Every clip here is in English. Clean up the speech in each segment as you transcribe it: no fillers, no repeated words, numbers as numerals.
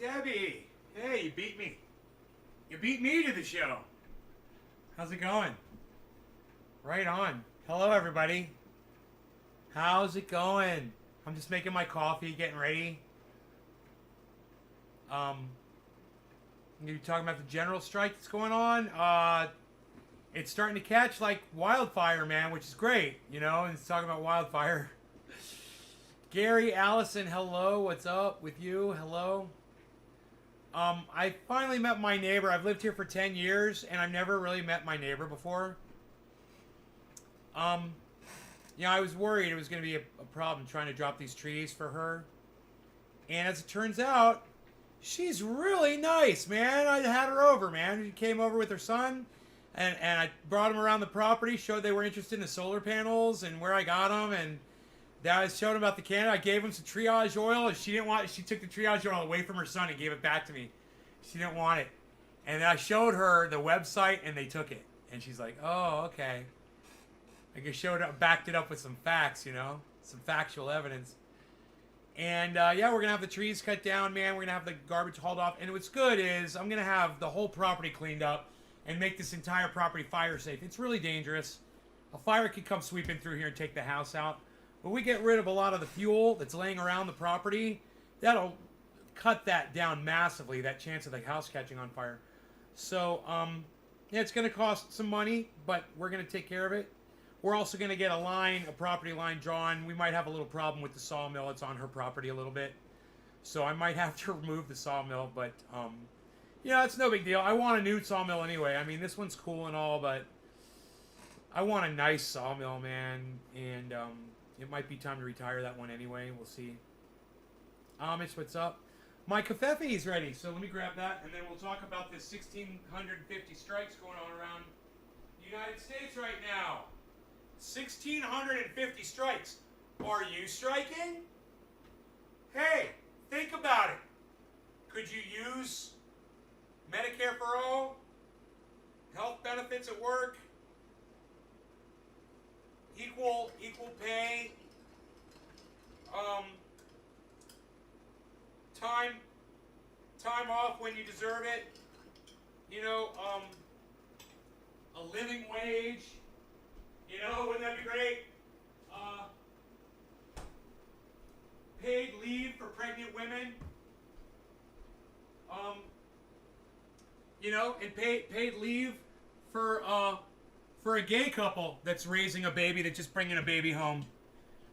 Debbie, hey, you beat me. You beat me to the show. How's it going? Right on. Hello, everybody. How's it going? I'm just making my coffee, getting ready. You're talking about the general strike that's going on. It's starting to catch like wildfire, man, which is great. You know, and it's talking about wildfire. Gary, Allison, hello. What's up with you? Hello. I finally met my neighbor. I've lived here for 10 years, and I've never really met my neighbor before. I was worried it was going to be a problem trying to drop these trees for her. And as it turns out, she's really nice, man. I had her over, man. She came over with her son, and I brought them around the property, showed they were interested in the solar panels and where I got them, and I showed them about the can. I gave them some triage oil, and she didn't want it. She took the triage oil away from her son and gave it back to me. She didn't want it. And I showed her the website, and they took it. And she's like, oh, okay. I showed up, backed it up with some facts, you know, some factual evidence. And yeah, we're gonna have the trees cut down, man. We're gonna have the garbage hauled off. And what's good is I'm gonna have the whole property cleaned up and make this entire property fire safe. It's really dangerous. A fire could come sweeping through here and take the house out. But we get rid of a lot of the fuel that's laying around the property. That'll cut that down massively, that chance of the house catching on fire. So, yeah, it's going to cost some money, but we're going to take care of it. We're also going to get a property line drawn. We might have a little problem with the sawmill. It's on her property a little bit. So I might have to remove the sawmill, but, yeah, it's no big deal. I want a new sawmill anyway. I mean, this one's cool and all, but I want a nice sawmill, man. And, it might be time to retire that one anyway. We'll see. Amish, what's up? My kafefe is ready, so let me grab that, and then we'll talk about this 1,650 strikes going on around the United States right now. 1,650 strikes. Are you striking? Hey, think about it. Could you use Medicare for all? Health benefits at work? Equal pay, time off when you deserve it, you know, a living wage, you know, wouldn't that be great? Paid leave for pregnant women, you know, and paid leave for a gay couple that's raising a baby, that's just bringing a baby home.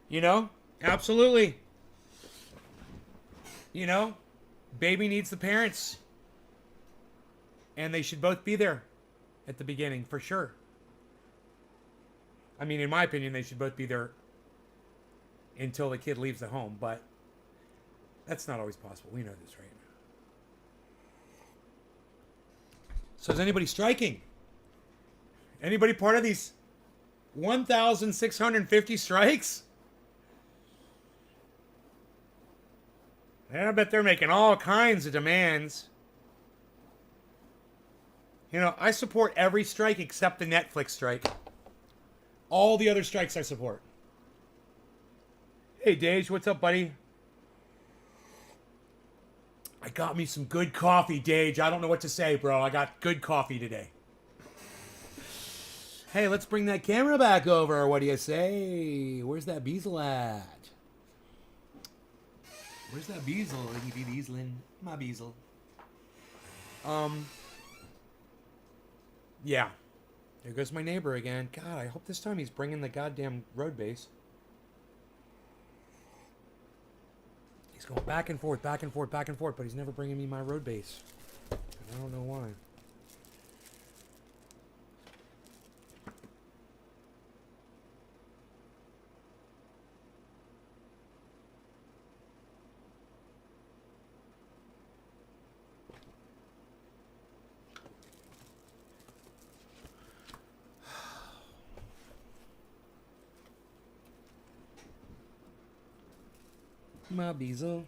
You know? Absolutely. You know? Baby needs the parents. And they should both be there at the beginning, for sure. I mean, in my opinion, they should both be there until the kid leaves the home, but that's not always possible. We know this, right? So is anybody striking? Anybody part of these 1,650 strikes? Yeah, I bet they're making all kinds of demands. You know, I support every strike except the Netflix strike. All the other strikes I support. Hey, Dage, what's up, buddy? I got me some good coffee, Dage. I don't know what to say, bro. I got good coffee today. Hey, let's bring that camera back over. What do you say? Where's that Beazle at? Where's that Beazle? Let me be Beazlin'. My Beazle. Yeah. There goes my neighbor again. God, I hope this time he's bringing the goddamn road base. He's going back and forth, back and forth, back and forth, but he's never bringing me my road base. I don't know why. My Beazle.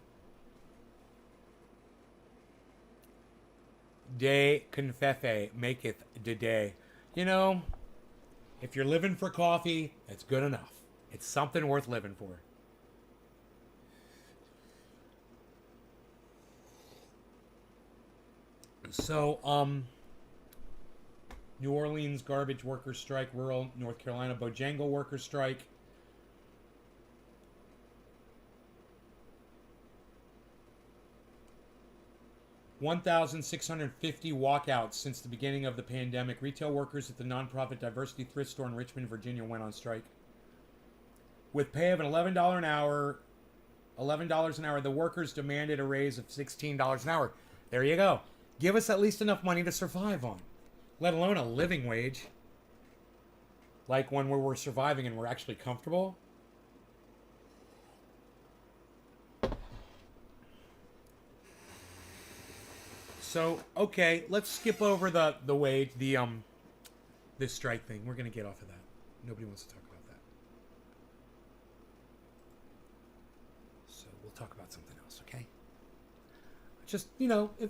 De confefe maketh the day. You know, if you're living for coffee, that's good enough. It's something worth living for. So, New Orleans garbage workers strike, rural North Carolina Bojangle workers strike. $1,650 walkouts since the beginning of the pandemic. Retail workers at the nonprofit Diversity Thrift Store in Richmond, Virginia went on strike. With pay of an $11 an hour, the workers demanded a raise of $16 an hour. There you go. Give us at least enough money to survive on, let alone a living wage. Like when we're surviving and we're actually comfortable. So, okay, let's skip over the wage, this strike thing. We're going to get off of that. Nobody wants to talk about that. So, we'll talk about something else, okay? Just,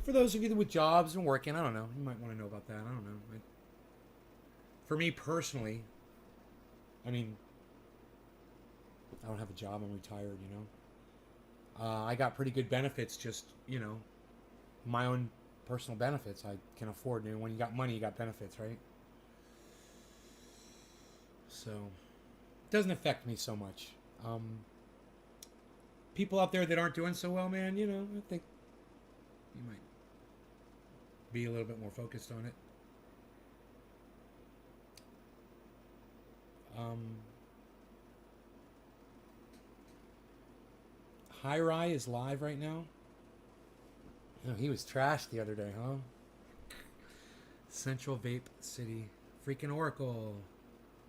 for those of you with jobs and working, I don't know. You might want to know about that. I don't know. For me personally, I mean, I don't have a job. I'm retired, I got pretty good benefits, just, my own personal benefits I can afford. And when you got money, you got benefits, right? So, it doesn't affect me so much. People out there that aren't doing so well, man, I think you might be a little bit more focused on it. High Rye is live right now. Oh, he was trashed the other day, huh? Central Vape City. Freaking Oracle.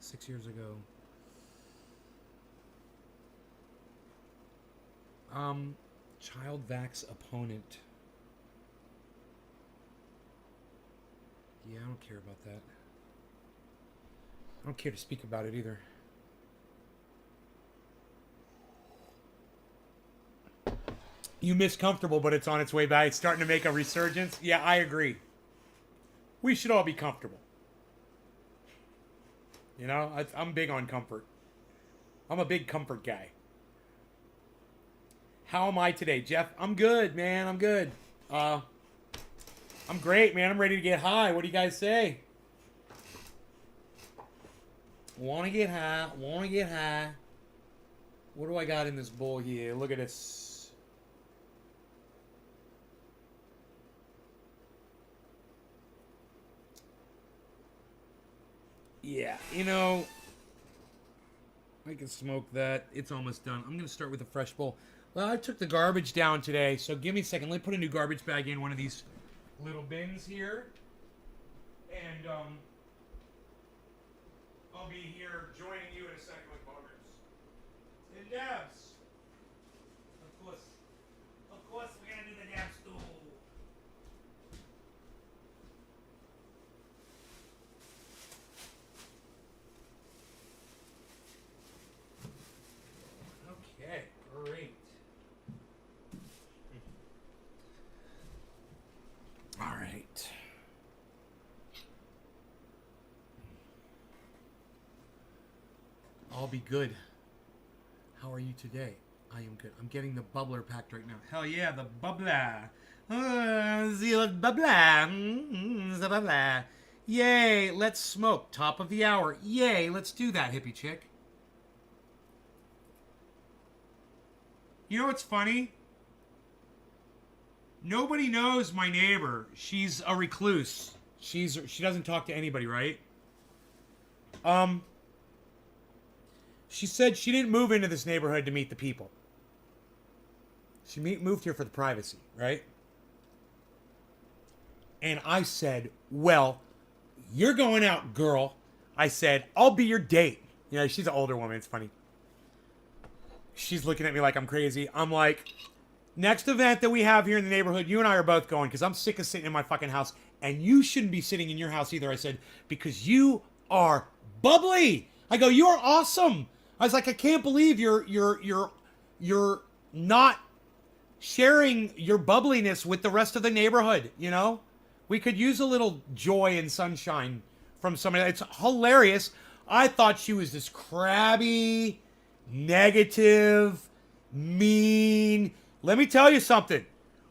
6 years ago. Child Vax opponent. Yeah, I don't care about that. I don't care to speak about it either. You miss comfortable, but it's on its way back. It's starting to make a resurgence. Yeah, I agree. We should all be comfortable. I'm big on comfort. I'm a big comfort guy. How am I today, Jeff? I'm good, man. I'm good. I'm great, man. I'm ready to get high. What do you guys say? Want to get high. Want to get high. What do I got in this bowl here? Look at this. Yeah, I can smoke that. It's almost done. I'm going to start with a fresh bowl. Well, I took the garbage down today, so give me a second. Let me put a new garbage bag in one of these little bins here. And I'll be here joining you in a second with Buggers. And Dabs. Of course, we're going to do the Dabs too. Okay, great. All right. I'll be good. How are you today? I am good. I'm getting the bubbler packed right now. Hell yeah, the bubbler. The bubbler. The bubbler. Yay, let's smoke. Top of the hour. Yay, let's do that, hippie chick. You know what's funny? Nobody knows my neighbor. She's a recluse. She doesn't talk to anybody, right? She said she didn't move into this neighborhood to meet the people. She moved here for the privacy, right? And I said, well, you're going out, girl. I said, I'll be your date. She's an older woman. It's funny. She's looking at me like I'm crazy. I'm like, next event that we have here in the neighborhood, you and I are both going because I'm sick of sitting in my fucking house. And you shouldn't be sitting in your house either, I said, because you are bubbly. I go, you are awesome. I was like, I can't believe you're not sharing your bubbliness with the rest of the neighborhood, We could use a little joy and sunshine from somebody. It's hilarious. I thought she was this crabby, negative, mean. Let me tell you something.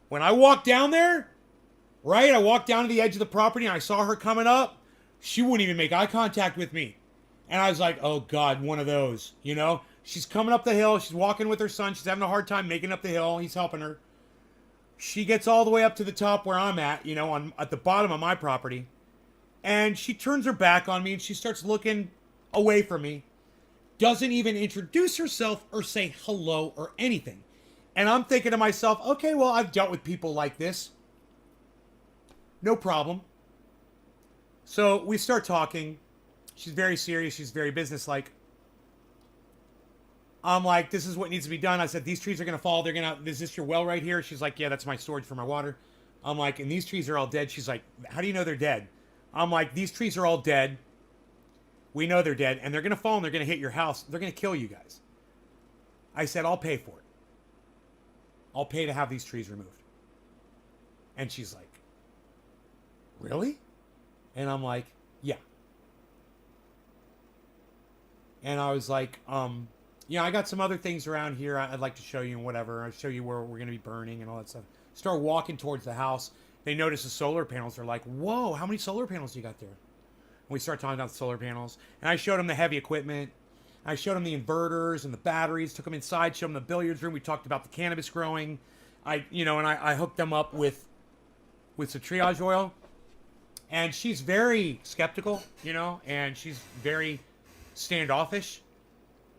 When I walked down there, Right? I walked down to the edge of the property and I saw her coming up. She wouldn't even make eye contact with me. And I was like, oh God, one of those, you know? She's coming up the hill. She's walking with her son. She's having a hard time making up the hill. He's helping her. She gets all the way up to the top where I'm at, you know, at the bottom of my property. And she turns her back on me and she starts looking away from me. Doesn't even introduce herself or say hello or anything. And I'm thinking to myself, okay, well, I've dealt with people like this. No problem. So we start talking. She's very serious. She's very businesslike. I'm like, this is what needs to be done. I said, these trees are going to fall. They're going to, is this your well right here? She's like, yeah, that's my storage for my water. I'm like, and these trees are all dead. She's like, how do you know they're dead? I'm like, these trees are all dead. We know they're dead. And they're going to fall and they're going to hit your house. They're going to kill you guys. I said, I'll pay for it. I'll pay to have these trees removed. And she's like, really? And I'm like, yeah. And I was like, yeah, I got some other things around here I'd like to show you and whatever. I'll show you where we're going to be burning and all that stuff. Start walking towards the house. They notice the solar panels. They're like, whoa, how many solar panels do you got there? And we start talking about the solar panels. And I showed them the heavy equipment. I showed them the inverters and the batteries. Took them inside, showed them the billiards room. We talked about the cannabis growing. I hooked them up with some triage oil. And she's very skeptical, you know, and she's very standoffish.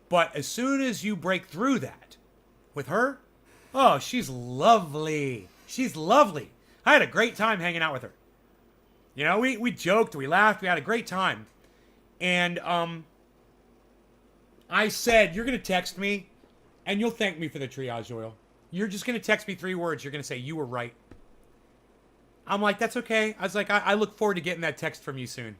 But as soon as you break through that with her, oh, she's lovely. She's lovely. I had a great time hanging out with her. You know, we joked, we laughed, we had a great time. And I said, you're going to text me and you'll thank me for the triage oil. You're just going to text me 3 words. You're going to say, you were right. I'm like, that's okay. I was like, I look forward to getting that text from you soon.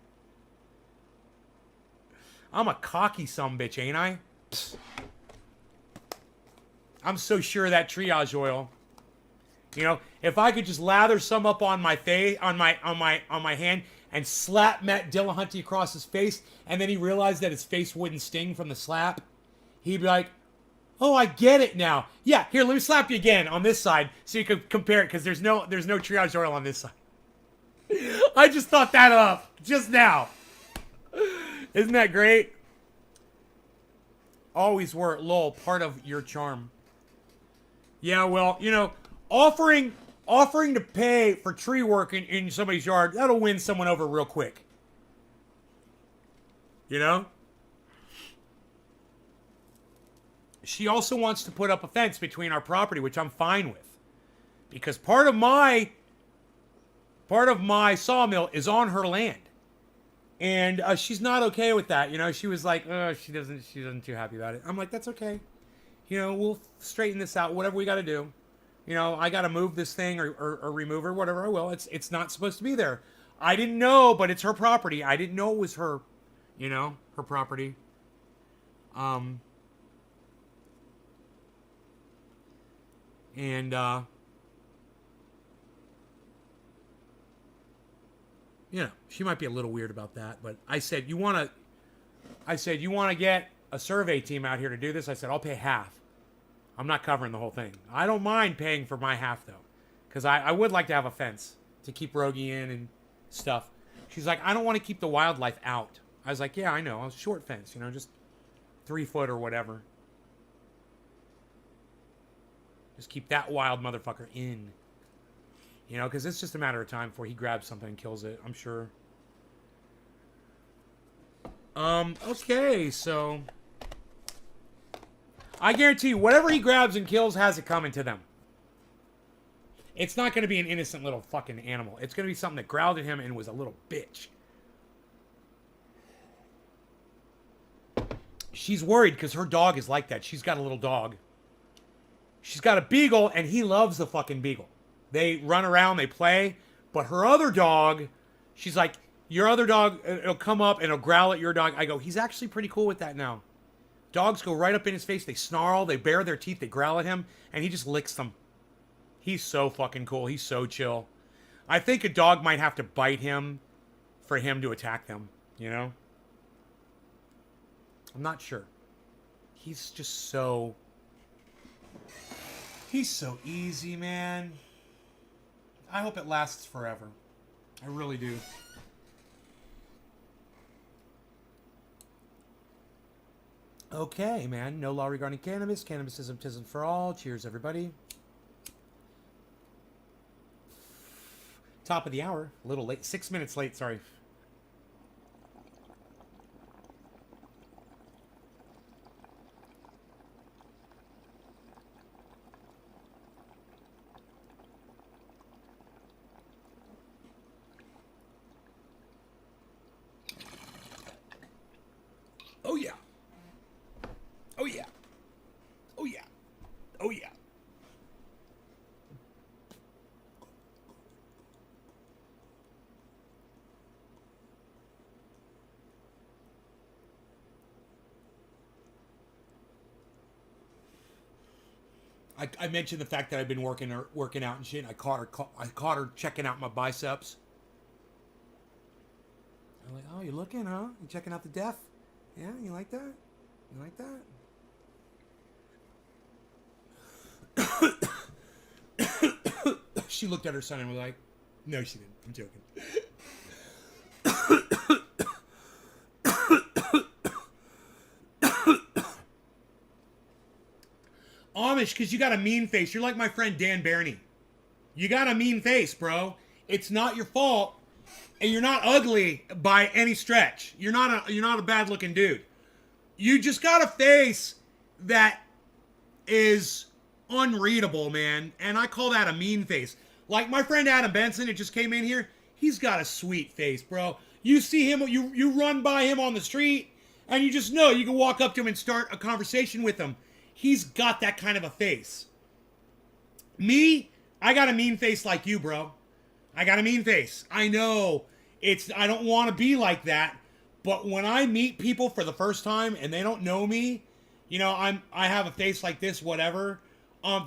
I'm a cocky sumbitch, ain't I? Psst. I'm so sure of that triage oil. You know, if I could just lather some up on my face, on my hand, and slap Matt Dillahunty across his face, and then he realized that his face wouldn't sting from the slap, he'd be like, oh, I get it now. Yeah, here, let me slap you again on this side so you can compare it, because there's no triage oil on this side. I just thought that up just now. Isn't that great? Always were, lol, part of your charm. Yeah, well, you know, offering to pay for tree work in somebody's yard, that'll win someone over real quick. You know? She also wants to put up a fence between our property, which I'm fine with. Because part of my sawmill is on her land. And she's not okay with that. You know, she was like, she doesn't too happy about it. I'm like, that's okay. You know, we'll straighten this out, whatever we got to do. You know, I got to move this thing or remove her, whatever I will. It's not supposed to be there. I didn't know, but it's her property. I didn't know it was her, you know, her property. And, you know, she might be a little weird about that, but I said, you want to get a survey team out here to do this? I said, I'll pay half. I'm not covering the whole thing. I don't mind paying for my half, though, because I would like to have a fence to keep Rogie in and stuff. She's like, I don't want to keep the wildlife out. I was like, yeah, I know. A short fence, you know, just 3 foot or whatever. Just keep that wild motherfucker in. You know, because it's just a matter of time before he grabs something and kills it, I'm sure. Okay, so I guarantee you, whatever he grabs and kills has it coming to them. It's not going to be an innocent little fucking animal. It's going to be something that growled at him and was a little bitch. She's worried because her dog is like that. She's got a little dog. She's got a beagle, and he loves the fucking beagle. They run around, they play. But her other dog, she's like, your other dog, it'll come up and it'll growl at your dog. I go, he's actually pretty cool with that now. Dogs go right up in his face. They snarl, they bare their teeth, they growl at him, and he just licks them. He's so fucking cool. He's so chill. I think a dog might have to bite him for him to attack them, you know? I'm not sure. He's just so... He's so easy, man. I hope it lasts forever. I really do. Okay, man. No law regarding cannabis. Cannabis isn't for all. Cheers, everybody. Top of the hour. A little late. 6 minutes late, sorry. Oh, yeah. Oh, yeah. Oh, yeah. Oh, yeah. I mentioned the fact that I've been working out and shit. And I caught her checking out my biceps. I'm like, oh, you looking, huh? You checking out the def? Yeah, you like that? You like that? She looked at her son and was like, no, she didn't. I'm joking. Amish, because you got a mean face. You're like my friend Dan Barney. You got a mean face, bro. It's not your fault, and you're not ugly by any stretch. You're not a bad looking dude. You just got a face that is unreadable, man. And I call that a mean face. Like my friend Adam Benson, it just came in here. He's got a sweet face, bro. You see him, you run by him on the street, and you just know you can walk up to him and start a conversation with him. He's got that kind of a face. Me, I got a mean face like you, bro. I got a mean face. I know I don't want to be like that, but when I meet people for the first time and they don't know me, you know, I have a face like this, whatever.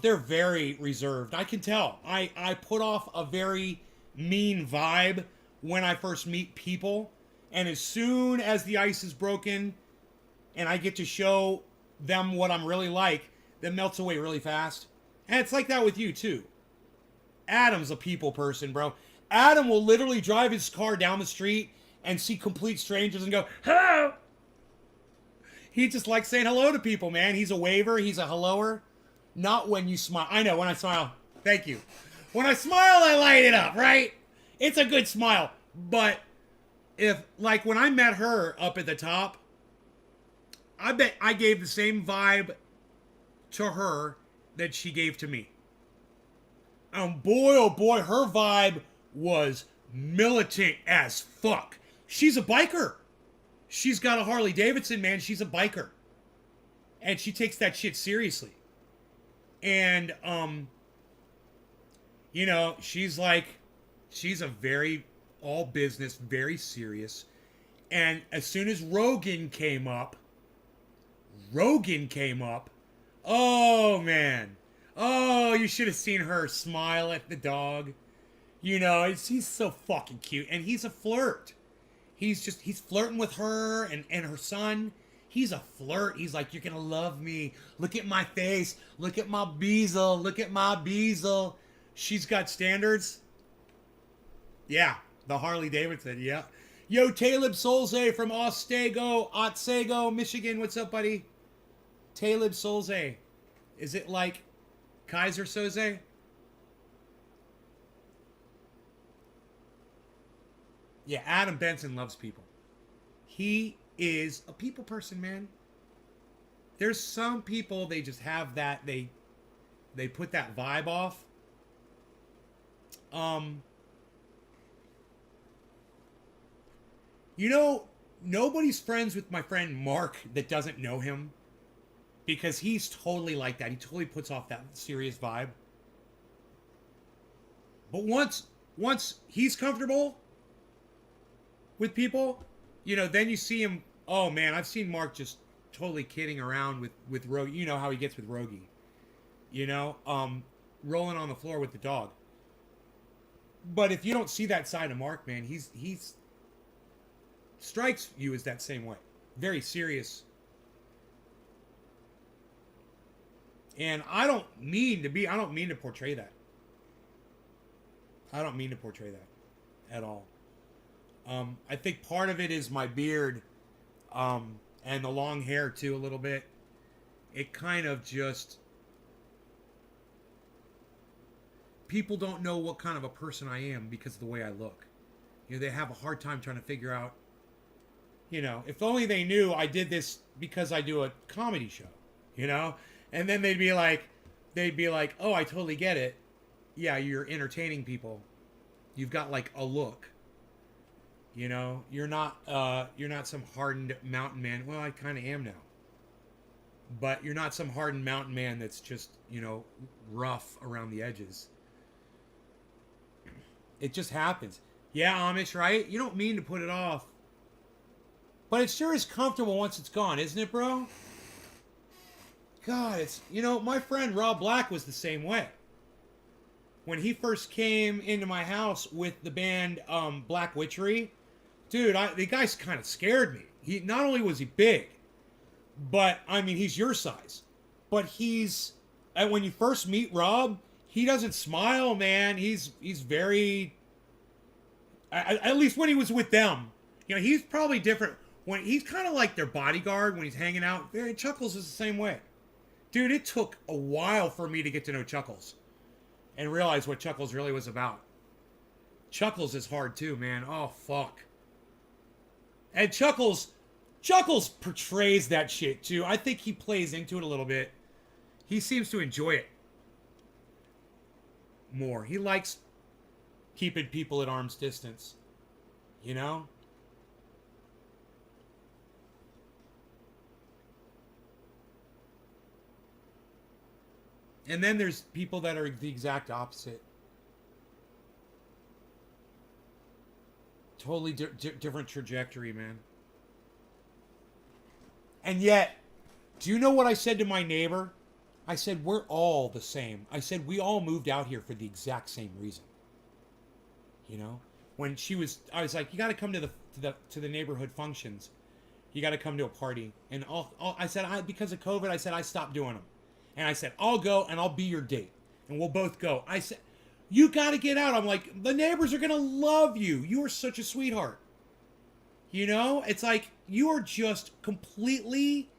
They're very reserved. I can tell. I put off a very mean vibe when I first meet people, and as soon as the ice is broken and I get to show them what I'm really like, that melts away really fast. And it's like that with you too. Adam's a people person, bro. Adam will literally drive his car down the street and see complete strangers and go, hello. He just likes saying hello to people, man. He's a waver. He's a helloer. Not when you smile. I know, when I smile. Thank you. When I smile, I light it up, right? It's a good smile. But like when I met her up at the top, I bet I gave the same vibe to her that she gave to me. Boy, oh boy, her vibe was militant as fuck. She's a biker. She's got a Harley Davidson, man. She's a biker. And she takes that shit seriously. And, you know, she's a very all business, very serious. And as soon as Rogan came up, oh, man. Oh, you should have seen her smile at the dog. You know, he's so fucking cute. And he's a flirt. He's flirting with her and her son. He's a flirt. He's like, you're going to love me. Look at my face. Look at my bezel. Look at my bezel. She's got standards. Yeah, the Harley Davidson, yeah. Yo, Talib Solze from Otsego, Michigan. What's up, buddy? Talib Solze. Is it like Kaiser Soze? Yeah, Adam Benson loves people. He is a people person, man. There's some people, they just have that, they put that vibe off. You know, nobody's friends with my friend Mark that doesn't know him. Because he's totally like that. He totally puts off that serious vibe. But once he's comfortable with people, you know, then you see him. Oh man, I've seen Mark just totally kidding around with Rogie. You know how he gets with Rogie. You know, rolling on the floor with the dog. But if you don't see that side of Mark, man, he's strikes you as that same way. Very serious. And I don't mean to portray that. I don't mean to portray that at all. I think part of it is my beard, and the long hair too, a little bit. It kind of just, people don't know what kind of a person I am because of the way I look. They have a hard time trying to figure out, if only they knew I did this because I do a comedy show, and then they'd be like, oh, I totally get it. Yeah, you're entertaining people. You've got like a look. You're not some hardened mountain man. Well, I kind of am now. But you're not some hardened mountain man that's just, rough around the edges. It just happens. Yeah, Amish, right? You don't mean to put it off. But it sure is comfortable once it's gone, isn't it, bro? God, it's... my friend Rob Black was the same way. When he first came into my house with the band Black Witchery, dude, the guy's kind of scared me. He not only was he big, but, I mean, he's your size. But and when you first meet Rob, he doesn't smile, man. He's very... At least when he was with them. He's probably different. When he's kind of like their bodyguard when he's hanging out. Chuckles is the same way. Dude, it took a while for me to get to know Chuckles and realize what Chuckles really was about. Chuckles is hard too, man. Oh, fuck. And Chuckles portrays that shit too. I think he plays into it a little bit. He seems to enjoy it more. He likes keeping people at arm's distance. And then there's people that are the exact opposite. Totally different trajectory, man. And yet, do you know what I said to my neighbor? I said, we're all the same. I said, we all moved out here for the exact same reason. When I was like, you got to come to the neighborhood functions. You got to come to a party. And I said, because of COVID, I said, I stopped doing them. And I said, I'll go and I'll be your date. And we'll both go. I said, you got to get out. I'm like, the neighbors are going to love you. You are such a sweetheart. It's like, you are just completely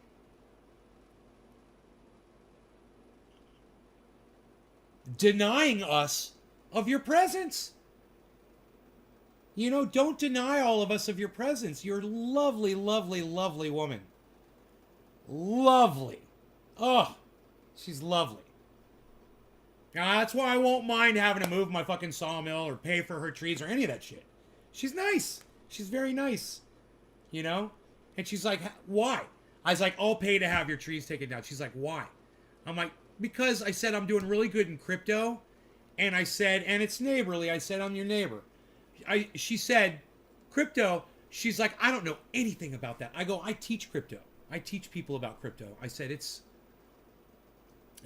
denying us of your presence. Don't deny all of us of your presence. You're a lovely, lovely, lovely woman. Lovely. Oh, she's lovely. Now, that's why I won't mind having to move my fucking sawmill or pay for her trees or any of that shit. She's nice. She's very nice. And she's like, why? I was like, I'll pay to have your trees taken down. She's like, why? I'm like, because I said I'm doing really good in crypto. And I said, and it's neighborly. I said, I'm your neighbor. She said, crypto. She's like, I don't know anything about that. I go, I teach crypto. I teach people about crypto. I said, it's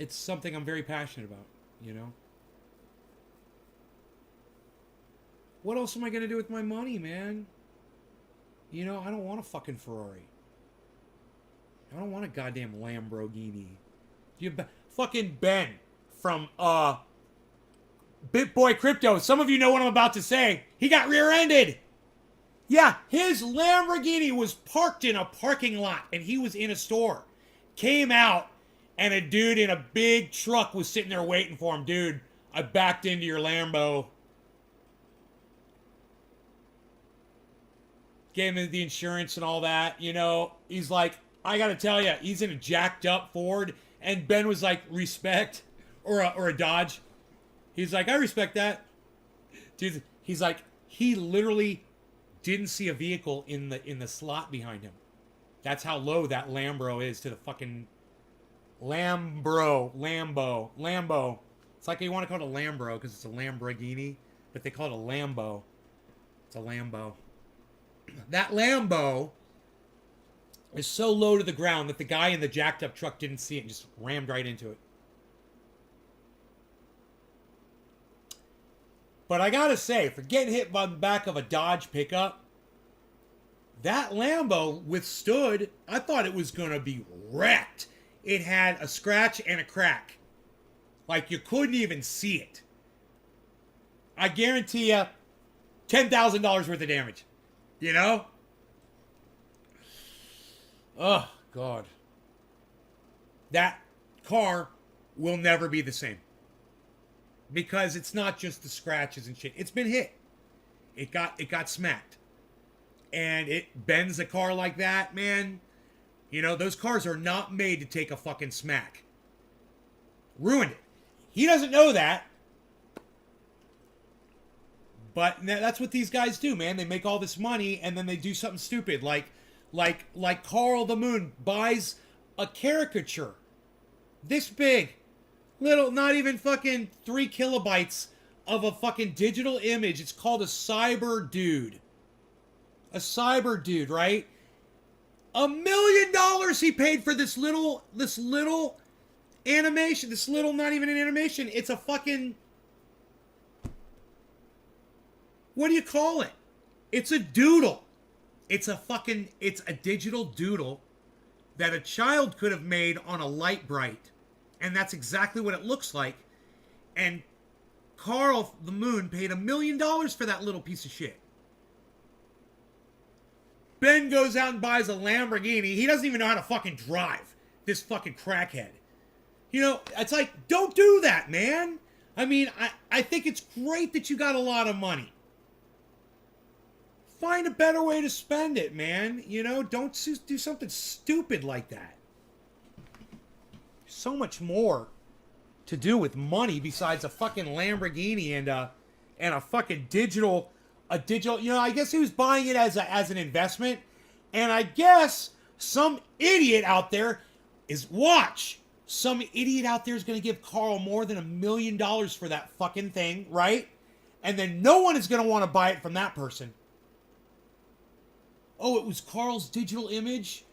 something I'm very passionate about, What else am I going to do with my money, man? I don't want a fucking Ferrari. I don't want a goddamn Lamborghini. Fucking Ben from BitBoy Crypto. Some of you know what I'm about to say. He got rear-ended. Yeah, his Lamborghini was parked in a parking lot and he was in a store. Came out and a dude in a big truck was sitting there waiting for him. Dude, I backed into your Lambo. Gave him the insurance and all that. He's like, I gotta tell you, he's in a jacked up Ford. And Ben was like, respect. Or a Dodge. He's like, I respect that. Dude, he's like, he literally didn't see a vehicle in the slot behind him. That's how low that Lambo is to the fucking Lambo. It's like they want to call it a Lambro because it's a Lamborghini, but they call it a Lambo. It's a Lambo. That Lambo is so low to the ground that the guy in the jacked up truck didn't see it and just rammed right into it. But I gotta say, for getting hit by the back of a Dodge pickup, that Lambo withstood. I thought it was gonna be wrecked. It had a scratch and a crack. Like you couldn't even see it. I guarantee you $10,000 worth of damage. You know? Oh, God. That car will never be the same. Because it's not just the scratches and shit. It's been hit. It got smacked. And it bends a car like that, man. You know, those cars are not made to take a fucking smack. Ruined it. He doesn't know that. But that's what these guys do, man. They make all this money and then they do something stupid. Like Carl the Moon buys a caricature. This big. Little, not even fucking 3 kilobytes of a fucking digital image. It's called a cyber dude. A cyber dude, right? $1 million he paid for this little animation. This little, not even an animation. It's a fucking... What do you call it? It's a doodle. It's a digital doodle that a child could have made on a light bright. And that's exactly what it looks like. And Carl the Moon paid $1 million for that little piece of shit. Ben goes out and buys a Lamborghini. He doesn't even know how to fucking drive. This fucking crackhead. You know, it's like, don't do that, man. I mean, I think it's great that you got a lot of money. Find a better way to spend it, man. You know, don't do something stupid like that. So much more to do with money besides a fucking Lamborghini and a fucking digital. You know, I guess he was buying it as an investment, and I guess some idiot out there is some idiot out there is going to give Carl more than $1 million for that fucking thing, right? And then no one is going to want to buy it from that person. Oh, it was Carl's digital image?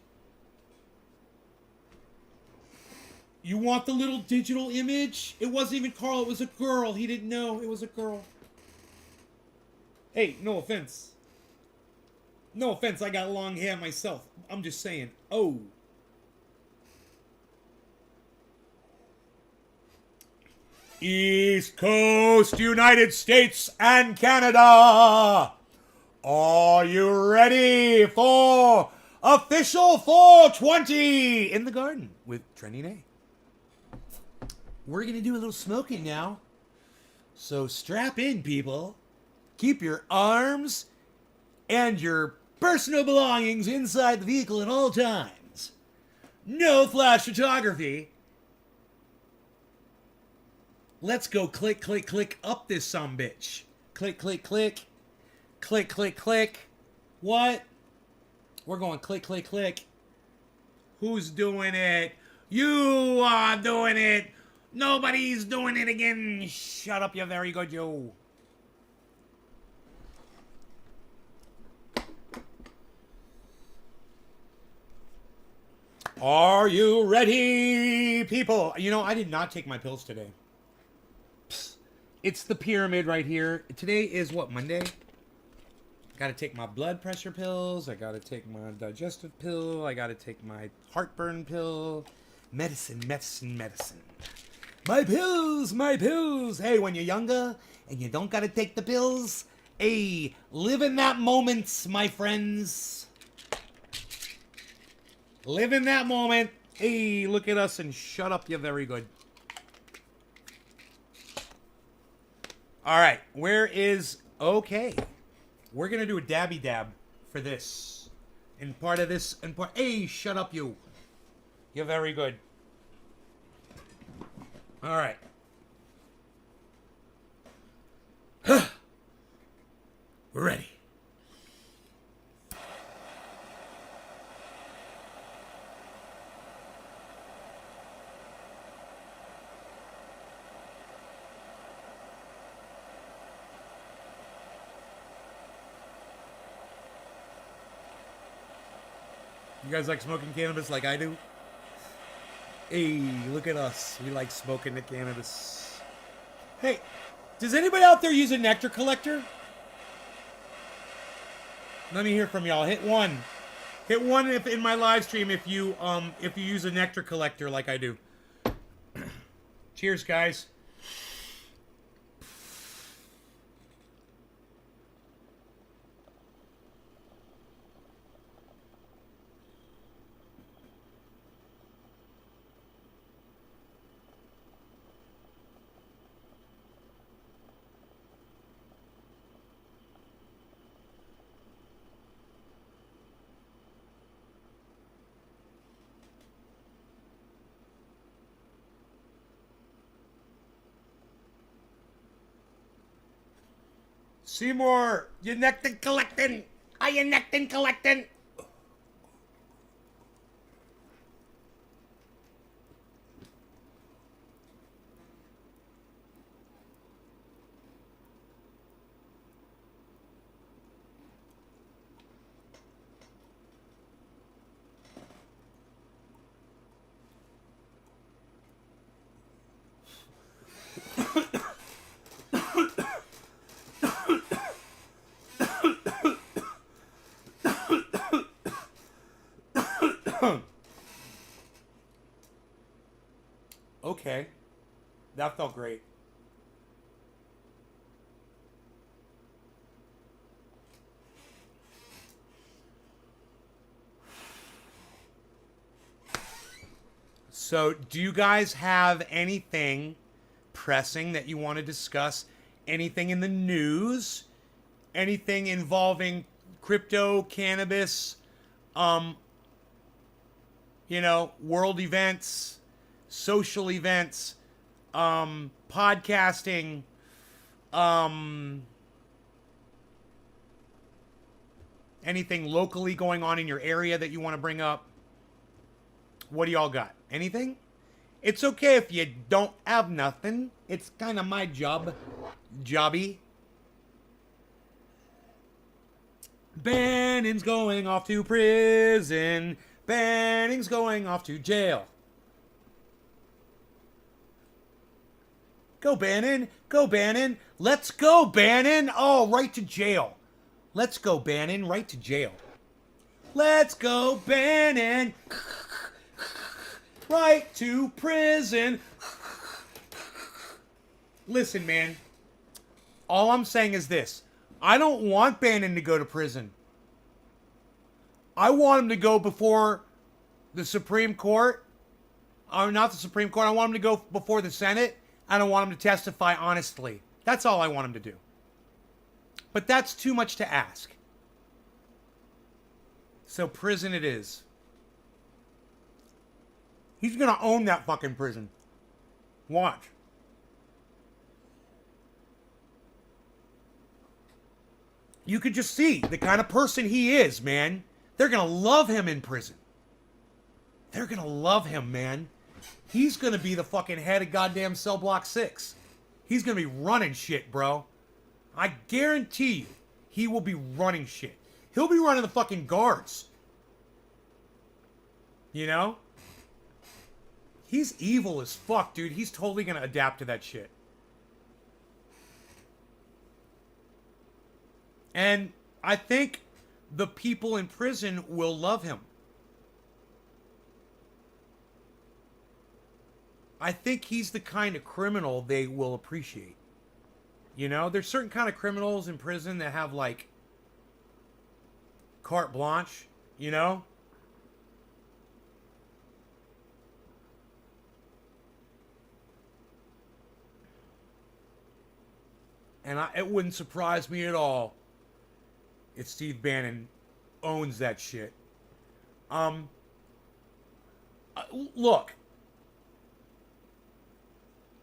You want the little digital image? It wasn't even Carl, it was a girl. He didn't know it was a girl. Hey, no offense. No offense, I got long hair myself. I'm just saying. Oh. East Coast, United States and Canada. Are you ready for official 420 in the garden with Trending A? We're going to do a little smoking now. So strap in, people. Keep your arms and your personal belongings inside the vehicle at all times. No flash photography. Let's go click, click, click up this sumbitch. Click, click, click. Click, click, click. What? We're going click, click, click. Who's doing it? You are doing it. Nobody's doing it again. Shut up, you very good, you. Are you ready, people? You know, I did not take my pills today. It's the pyramid right here. Today is what, Monday? Gotta take my blood pressure pills. I gotta take my digestive pill. I gotta take my heartburn pill. Medicine, medicine, medicine. My pills, my pills. Hey, when you're younger and you don't gotta take the pills, hey, live in that moment, my friends. Live in that moment. Hey, look at us and shut up, you're very good. All right, where is okay? We're gonna do a dabby dab for this. And part of this, and part. Hey, shut up, you. You're very good. All right. We're ready. You guys like smoking cannabis like I do? Hey, look at us. We like smoking the cannabis. Hey, does anybody out there use a nectar collector? Let me hear from y'all. Hit one. Hit one if in my live stream if you use a nectar collector like I do. Cheers, guys. Seymour, you nectin collecting. Are you nectin collecting? Okay. That felt great. So, do you guys have anything pressing that you want to discuss? Anything in the news? Anything involving crypto, cannabis, um, world events, social events, podcasting, um, anything locally going on in your area that you want to bring up? What do y'all got? Anything? It's okay if you don't have nothing. It's kind of my jobby. Bannon's going off to prison. Bannon's going off to jail. Go, Bannon. Go, Bannon. Let's go, Bannon. Oh, right to jail. Let's go, Bannon. Right to jail. Let's go, Bannon. Right to prison. Listen, man. All I'm saying is this. I don't want Bannon to go to prison. I want him to go before the Supreme Court. Not the Supreme Court. I want him to go before the Senate. I don't want him to testify honestly. That's all I want him to do. But that's too much to ask. So prison it is. He's going to own that fucking prison. Watch. You could just see the kind of person he is, man. They're going to love him in prison. They're going to love him, man. He's going to be the fucking head of goddamn Cell Block 6. He's going to be running shit, bro. I guarantee you, he will be running shit. He'll be running the fucking guards. You know? He's evil as fuck, dude. He's totally going to adapt to that shit. And I think the people in prison will love him. I think he's the kind of criminal they will appreciate. You know, there's certain kind of criminals in prison that have like carte blanche, you know? And it wouldn't surprise me at all if Steve Bannon owns that shit. Look,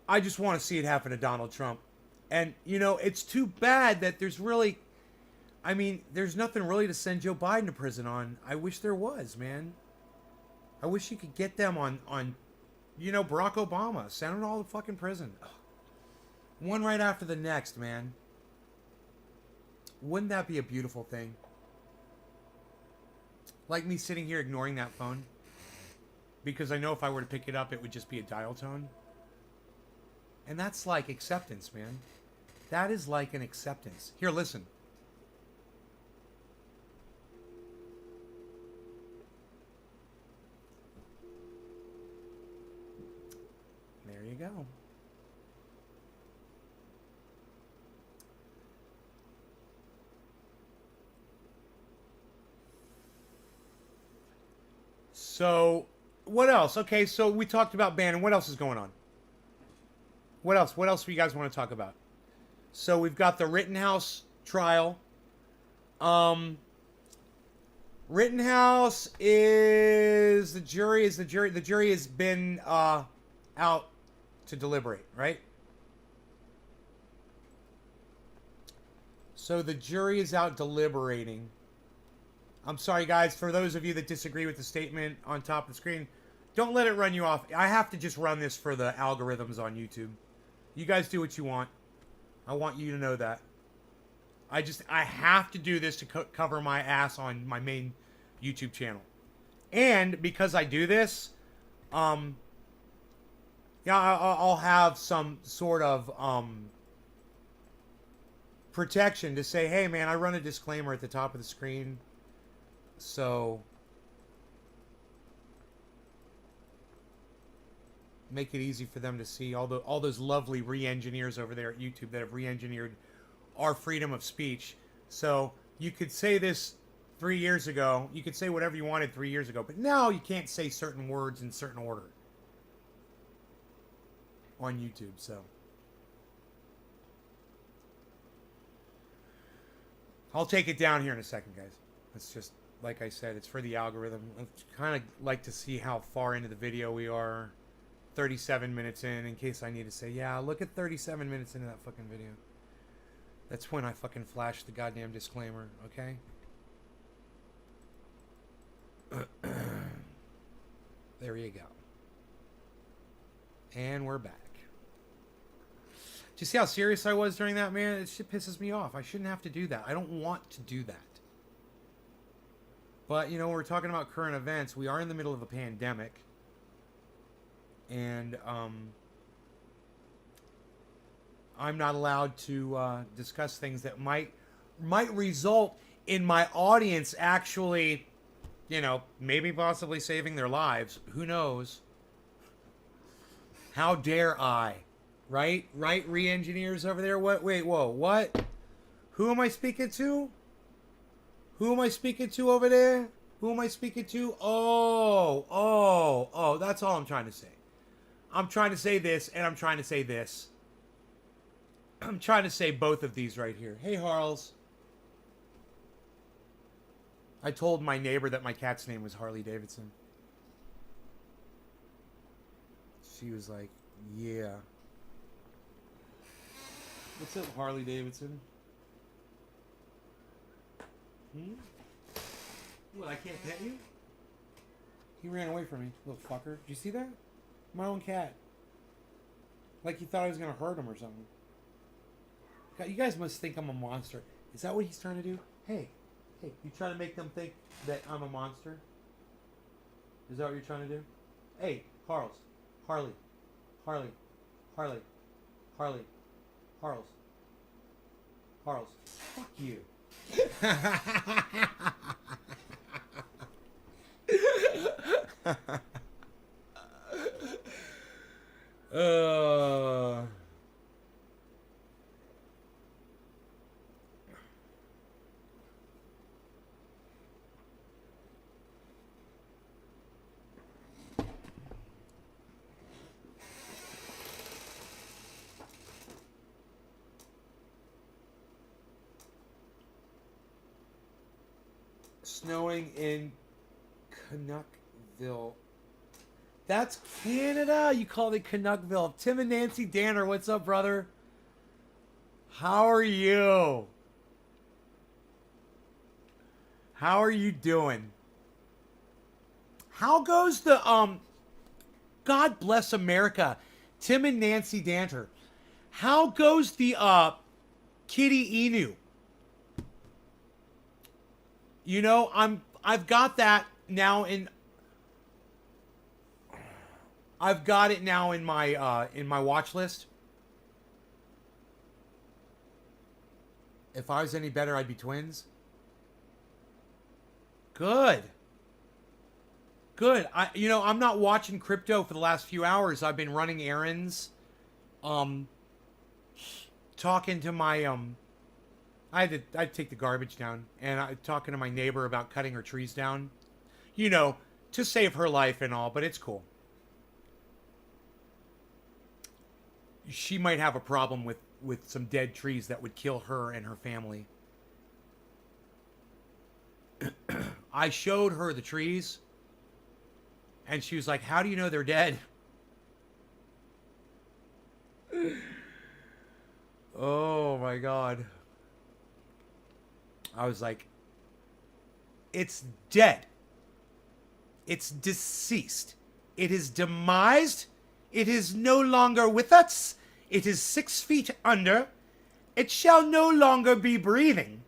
I just want to see it happen to Donald Trump. And, you know, it's too bad that there's nothing really to send Joe Biden to prison on. I wish there was, man. I wish you could get them on Barack Obama. Send them all to fucking prison. Ugh. One right after the next, man. Wouldn't that be a beautiful thing? Like me sitting here ignoring that phone. Because I know if I were to pick it up, it would just be a dial tone. And that's like acceptance, man. That is like an acceptance. Here, listen. There you go. So, what else? Okay, so we talked about Bannon. What else is going on? What else? What else do you guys want to talk about? So we've got the Rittenhouse trial. Rittenhouse is the jury has been out to deliberate, right? So the jury is out deliberating. I'm sorry, guys, for those of you that disagree with the statement on top of the screen, don't let it run you off. I have to just run this for the algorithms on YouTube. You guys do what you want. I want you to know that. I have to do this to cover my ass on my main YouTube channel. And because I do this, yeah, I'll have some sort of protection to say, hey, man, I run a disclaimer at the top of the screen. So make it easy for them to see all those lovely re-engineers over there at YouTube that have re-engineered our freedom of speech. So you could say this 3 years ago. You could say whatever you wanted 3 years ago. But now you can't say certain words in certain order on YouTube. So I'll take it down here in a second, guys. It's just, like I said, it's for the algorithm. I kind of like to see how far into the video we are. 37 minutes in case I need to say, yeah, look at 37 minutes into that fucking video. That's when I fucking flash the goddamn disclaimer, okay? There you go. And we're back. Do you see how serious I was during that, man? It shit pisses me off. I shouldn't have to do that. I don't want to do that. But, you know, we're talking about current events. We are in the middle of a pandemic. And I'm not allowed to discuss things that might result in my audience actually, you know, maybe possibly saving their lives. Who knows? How dare I? Right? Right, re-engineers over there? What? Wait, whoa, what? Who am I speaking to? Who am I speaking to over there? Who am I speaking to? Oh, that's all I'm trying to say. I'm trying to say this, and I'm trying to say this. I'm trying to say both of these right here. Hey, Harles. I told my neighbor that my cat's name was Harley Davidson. She was like, yeah. What's up, Harley Davidson? What, I can't pet you? He ran away from me, little fucker. Did you see that? My own cat. Like he thought I was going to hurt him or something. God, you guys must think I'm a monster. Is that what he's trying to do? Hey, you trying to make them think that I'm a monster? Is that what you're trying to do? Hey, Harles. Harley. Harles. Fuck you. Snowing in Canuckville. That's Canada. You called it Canuckville. Tim and Nancy Danner, what's up, brother? How are you? How are you doing? How goes the God bless America, Tim and Nancy Danner. How goes the Kitty Inu? You know, I've got that now in. I've got it now in my watch list. If I was any better, I'd be twins. Good. I'm not watching crypto for the last few hours. I've been running errands, talking to my I'd take the garbage down, and I talking to my neighbor about cutting her trees down, you know, to save her life and all. But it's cool. She might have a problem with some dead trees that would kill her and her family. I showed her the trees, and she was like, how do you know they're dead? Oh my God. I was like, it's dead. It's deceased. It is demised. It is no longer with us. It is 6 feet under. It shall no longer be breathing.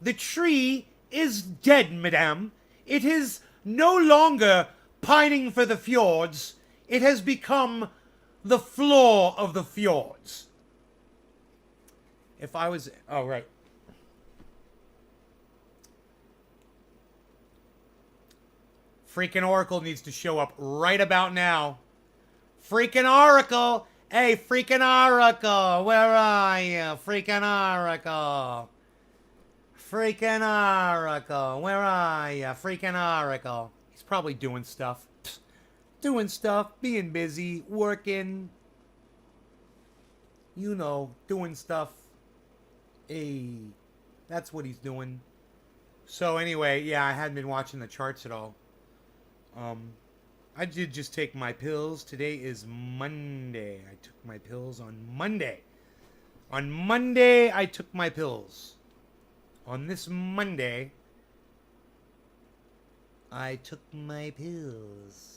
The tree is dead, madame. It is no longer pining for the fjords. It has become the floor of the fjords. If I was... Oh, right. Freaking Oracle needs to show up right about now. Freaking Oracle! Hey, freaking Oracle! Where are you? Freaking Oracle! Freaking Oracle! Where are you? Freaking Oracle! He's probably doing stuff. Doing stuff, being busy, working. You know, doing stuff. Hey, that's what he's doing. So anyway, yeah, I hadn't been watching the charts at all. I did just take my pills. Today is Monday. I took my pills on Monday. On Monday, I took my pills. On this Monday, I took my pills.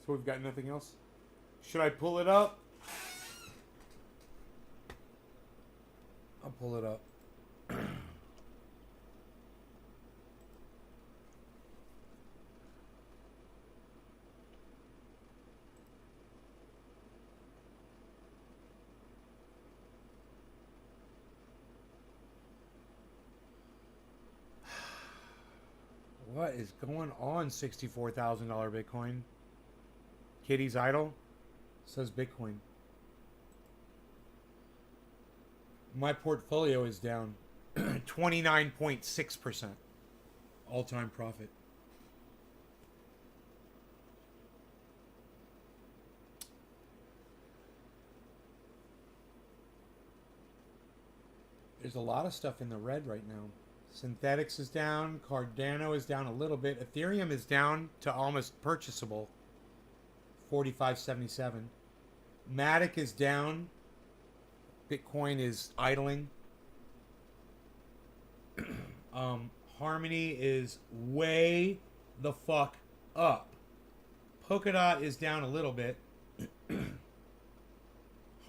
So we've got nothing else? Should I pull it up? I'll pull it up. What is going on, $64,000 Bitcoin? Kitty's idle? Says Bitcoin. My portfolio is down 29.6%. All-time profit. There's a lot of stuff in the red right now. Synthetics is down. Cardano is down a little bit. Ethereum is down to almost purchasable. 45.77. Matic is down. Bitcoin is idling. Harmony is way the fuck up. Polkadot is down a little bit.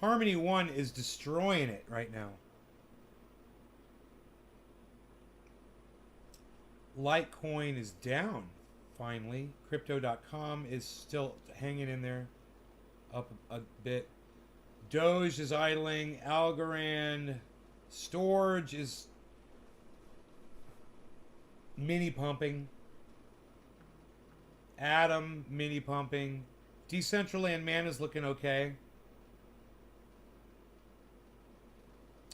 Harmony 1 is destroying it right now. Litecoin is down, finally. Crypto.com is still hanging in there, up a bit. Doge is idling. Algorand Storage is mini pumping. Atom mini pumping. Decentraland Man is looking okay.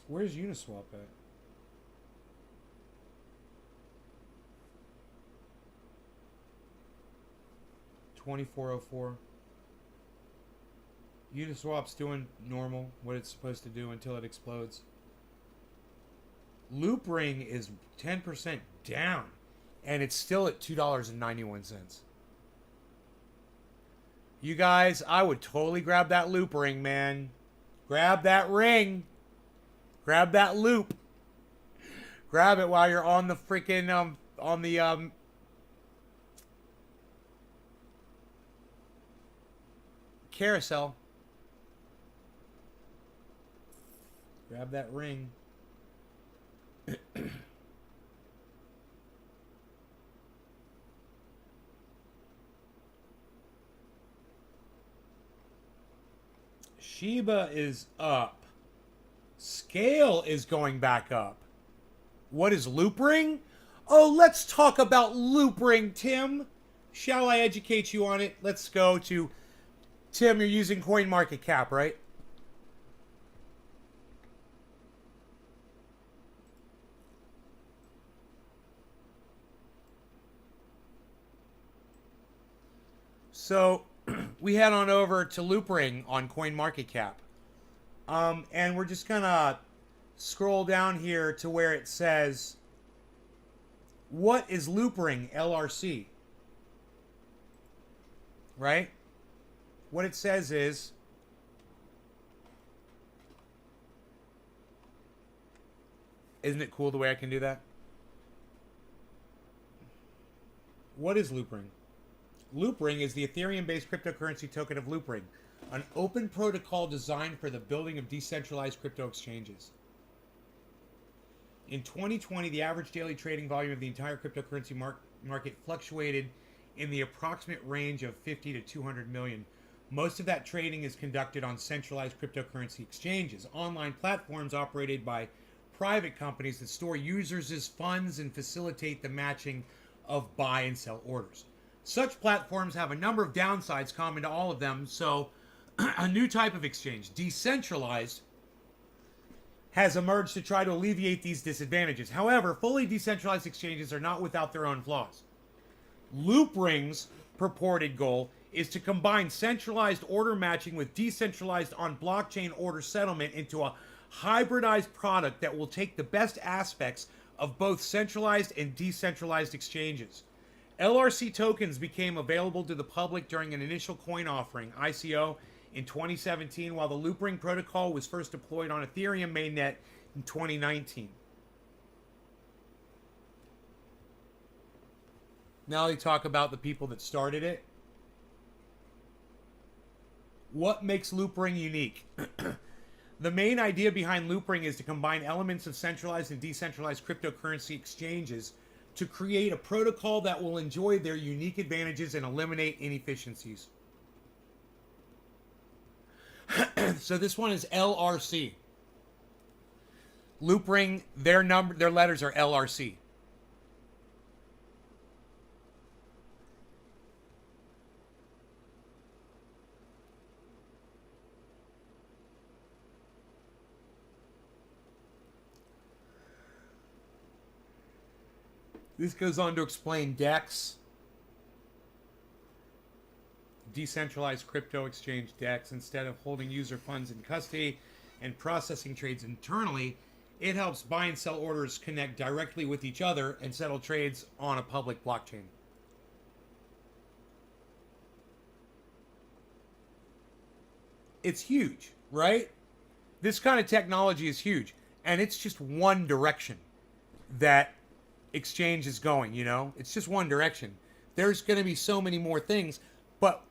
Where's Uniswap at? $24.04. Uniswap's doing normal, what it's supposed to do until it explodes. Loopring is 10% down, and it's still at $2.91. You guys, I would totally grab that loop ring, man. Grab that ring. Grab that loop. Grab it while you're on the freaking on the carousel. Grab that ring. Shiba is up. Scale is going back up. What is loop ring? Oh, let's talk about loop ring, Tim. Shall I educate you on it? Let's go to Tim. You're using CoinMarketCap, right? So we head on over to loop ring on CoinMarketCap. And we're just gonna scroll down here to where it says, what is loop ring LRC? Right? What it says is, isn't it cool the way I can do that? What is loop ring? Loop ring is the Ethereum-based cryptocurrency token of Loop ring, an open protocol designed for the building of decentralized crypto exchanges. In 2020, the average daily trading volume of the entire cryptocurrency market fluctuated in the approximate range of 50 to 200 million. Most of that trading is conducted on centralized cryptocurrency exchanges, online platforms operated by private companies that store users' funds and facilitate the matching of buy and sell orders. Such platforms have a number of downsides common to all of them, so a new type of exchange, decentralized, has emerged to try to alleviate these disadvantages. However, fully decentralized exchanges are not without their own flaws. Loop ring's purported goal is to combine centralized order matching with decentralized on-blockchain order settlement into a hybridized product that will take the best aspects of both centralized and decentralized exchanges. LRC tokens became available to the public during an initial coin offering, ICO, in 2017, while the Loop ring protocol was first deployed on Ethereum mainnet in 2019. Now they talk about the people that started it. What makes Loop ring unique? The main idea behind Loop ring is to combine elements of centralized and decentralized cryptocurrency exchanges to create a protocol that will enjoy their unique advantages and eliminate inefficiencies. So this one is LRC. Loop ring, their letters are LRC. This goes on to explain DEX, decentralized crypto exchange DEX. Instead of holding user funds in custody and processing trades internally, it helps buy and sell orders connect directly with each other and settle trades on a public blockchain. It's huge, right? This kind of technology is huge, and it's just one direction that exchange is going, you know? It's just one direction. There's going to be so many more things, but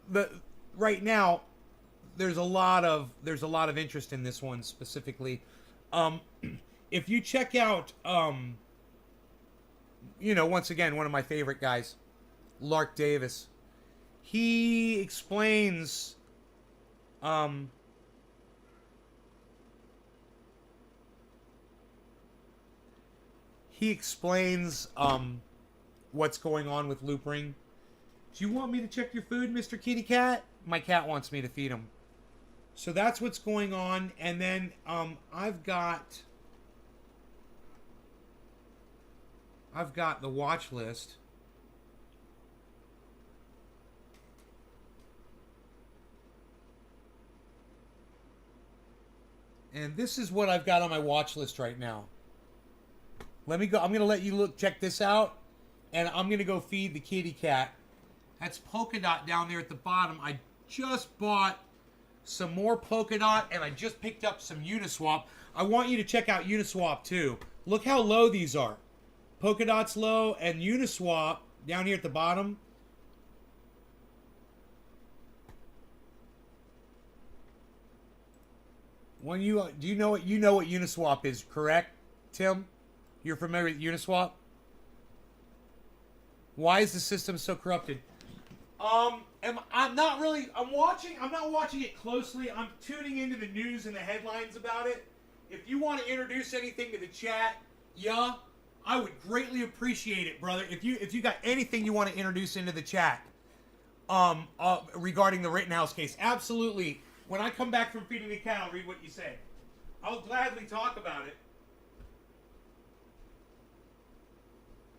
right now there's a lot of interest in this one specifically. If you check out once again, one of my favorite guys, Lark Davis, he explains what's going on with Loop ring. Do you want me to check your food, Mr. Kitty Cat? My cat wants me to feed him. So that's what's going on. And then I've got the watch list. And this is what I've got on my watch list right now. Let me go. I'm going to let you check this out. And I'm going to go feed the kitty cat. That's Polkadot down there at the bottom. I just bought some more Polkadot, and I just picked up some Uniswap. I want you to check out Uniswap too. Look how low these are. Polkadot's low, and Uniswap down here at the bottom. When you do you know what Uniswap is, correct, Tim? You're familiar with Uniswap? Why is the system so corrupted? I'm not really. I'm not watching it closely. I'm tuning into the news and the headlines about it. If you want to introduce anything to the chat, yeah, I would greatly appreciate it, brother. If you got anything you want to introduce into the chat, regarding the Rittenhouse case, absolutely. When I come back from feeding the cat, I'll read what you say. I'll gladly talk about it.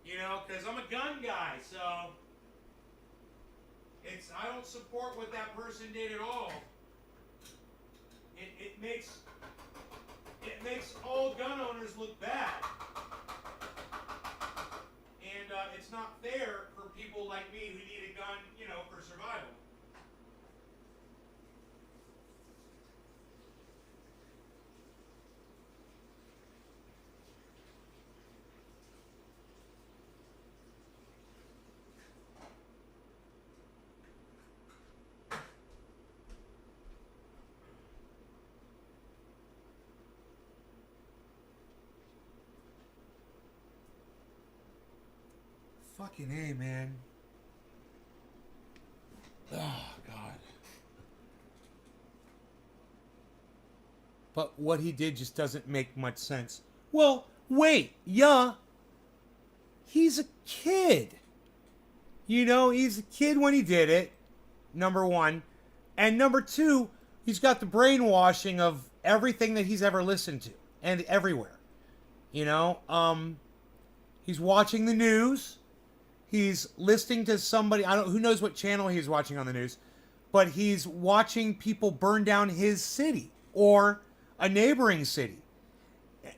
You know, because I'm a gun guy, so I don't support what that person did at all. It makes all gun owners look bad, and it's not fair for people like me who need a gun, you know, for survival. Fucking A, man. Oh, God. But what he did just doesn't make much sense. Well, wait. Yeah. He's a kid. You know, he's a kid when he did it. Number one. And number two, he's got the brainwashing of everything that he's ever listened to. And everywhere. You know? He's watching the news. He's listening to somebody, who knows what channel he's watching on the news, but he's watching people burn down his city or a neighboring city.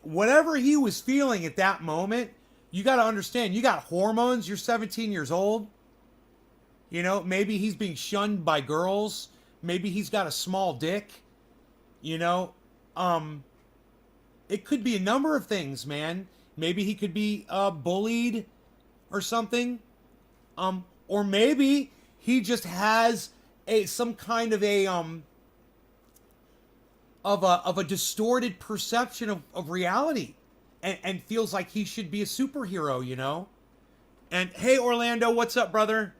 Whatever he was feeling at that moment, you got to understand, you got hormones, you're 17 years old. You know, maybe he's being shunned by girls. Maybe he's got a small dick. You know, it could be a number of things, man. Maybe he could be bullied or something, or maybe he just has some kind of a distorted perception of reality, and feels like he should be a superhero, you know. And hey, Orlando, what's up, brother?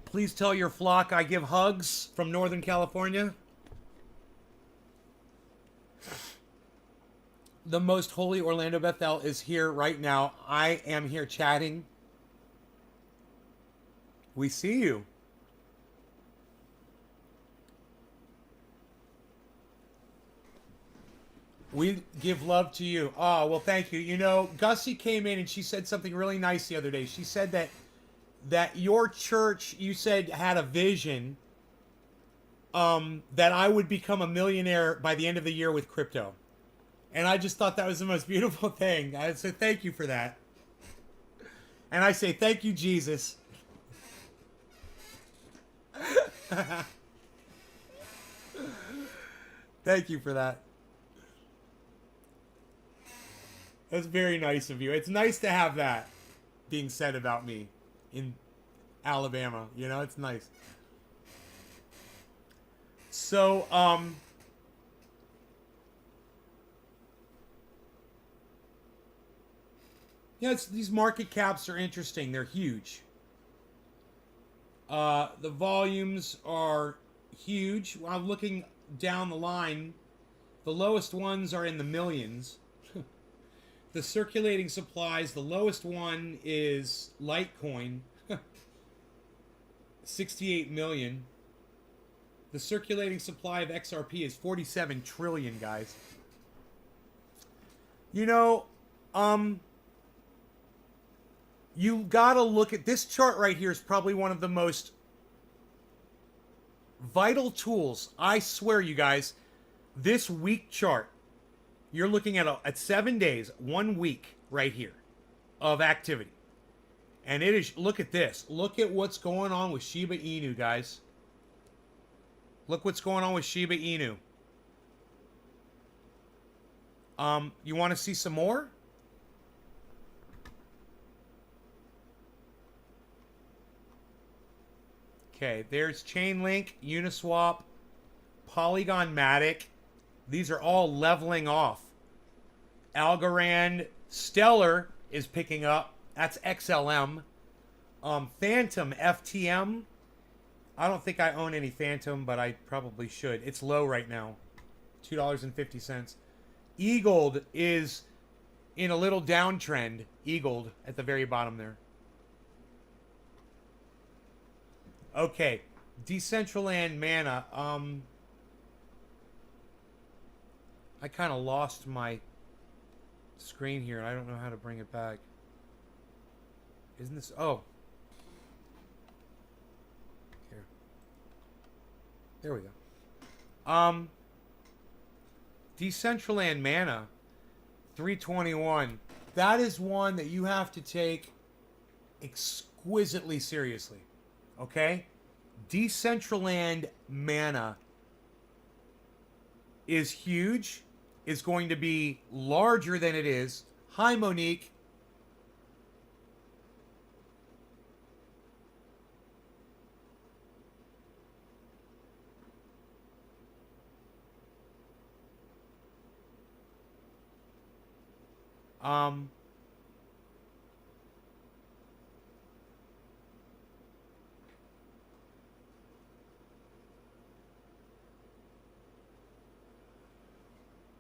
Please tell your flock I give hugs from Northern California. The most holy Orlando Bethel is here right now. I am here chatting. We see you. We give love to you. Oh, well, thank you. You know, Gussie came in and she said something really nice the other day. She said that your church, you said, had a vision that I would become a millionaire by the end of the year with crypto. And I just thought that was the most beautiful thing. I said, thank you for that. And I say, thank you, Jesus. Thank you for that. That's very nice of you. It's nice to have that being said about me in Alabama. You know, it's nice. So, yeah, these market caps are interesting. They're huge. The volumes are huge. I'm looking down the line. The lowest ones are in the millions. The circulating supplies, the lowest one is Litecoin. 68 million. The circulating supply of XRP is 47 trillion, guys. You know, you gotta look at this chart right here. Is probably one of the most vital tools. I swear, you guys, this week chart, you're looking at 7 days, 1 week right here of activity. And it is, look at this. Look at what's going on with Shiba Inu, guys. Look what's going on with Shiba Inu. You want to see some more? Okay, there's Chainlink, Uniswap, Polygon Matic. These are all leveling off. Algorand, Stellar is picking up. That's XLM. Phantom, FTM. I don't think I own any Phantom, but I probably should. It's low right now. $2.50. Eagled is in a little downtrend. Eagled at the very bottom there. Okay. Decentraland Mana. I kind of lost my screen here, and I don't know how to bring it back. Isn't this... Oh. Here. There we go. Decentraland Mana. 321. That is one that you have to take exquisitely seriously. Okay? Decentraland Mana is huge. Is going to be larger than it is. Hi, Monique.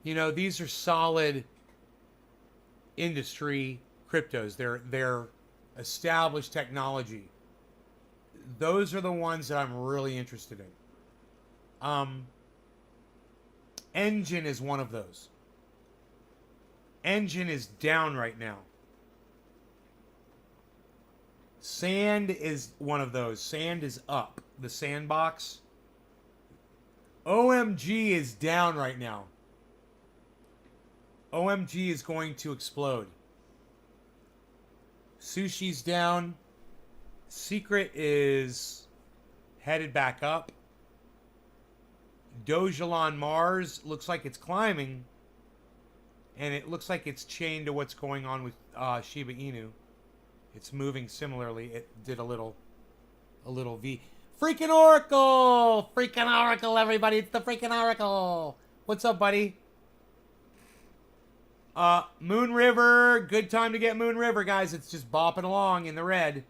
You know, these are solid industry cryptos. They're established technology. Those are the ones that I'm really interested in. Engine is one of those. Engine is down right now. Sand is one of those. Sand is up. The Sandbox. OMG is down right now. OMG is going to explode. Sushi's down. Secret is headed back up. Dogelon Mars looks like it's climbing. And it looks like it's chained to what's going on with Shiba Inu. It's moving similarly. It did a little V. Freaking Oracle! Freaking Oracle, everybody. It's the freaking Oracle. What's up, buddy? Moon River. Good time to get Moon River, guys. It's just bopping along in the red.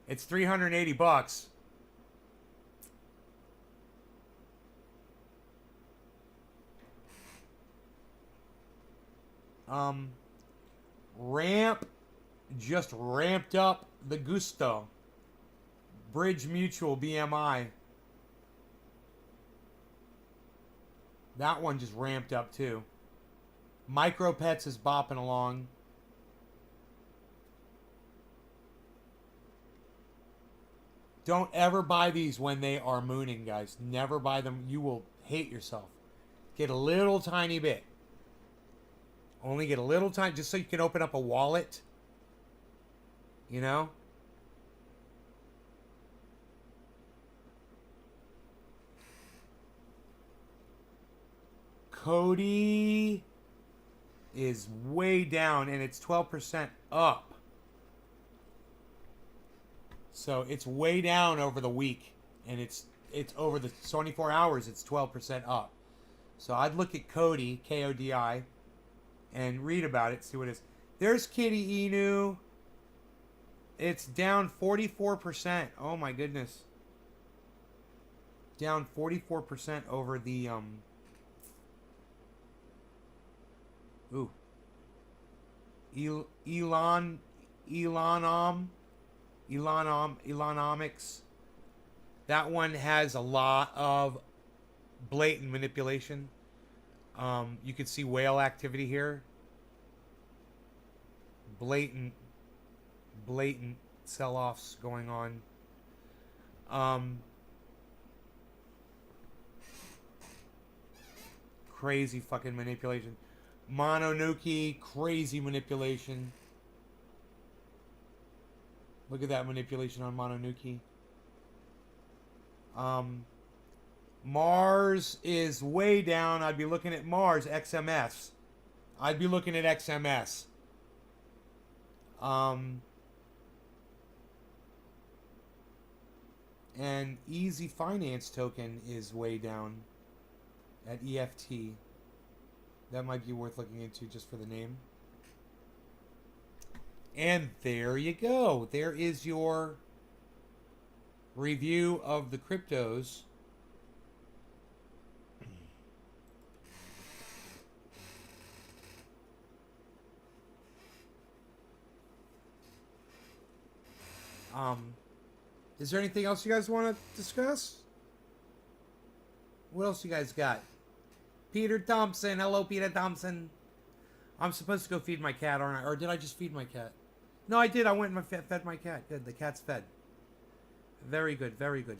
It's $380. Ramp just ramped up the Gusto. Bridge Mutual BMI. That one just ramped up too. Micropets is bopping along. Don't ever buy these when they are mooning, guys. Never buy them. You will hate yourself. Get a little tiny bit. Only get a little tiny, just so you can open up a wallet. You know? Cody is way down, and it's 12% up. So it's way down over the week, and it's over the 24 hours, it's 12% up. So I'd look at Cody, K-O-D-I, and read about it, see what it is. There's Kitty Inu. It's down 44%. Oh my goodness. Down 44% over the Ooh. Elonomics. That one has a lot of blatant manipulation. You can see whale activity here. Blatant sell-offs going on. Crazy fucking manipulation. Mononuki, crazy manipulation. Look at that manipulation on Mononuki. Mars is way down. I'd be looking at Mars, XMS. I'd be looking at XMS. And Easy Finance token is way down at EFT. That might be worth looking into just for the name. And there you go. There is your review of the cryptos. Is there anything else you guys want to discuss? What else you guys got? Peter Thompson. Hello, Peter Thompson. I'm supposed to go feed my cat, aren't I? Or did I just feed my cat? No, I did. I went and fed my cat. Good. The cat's fed. Very good. Very good.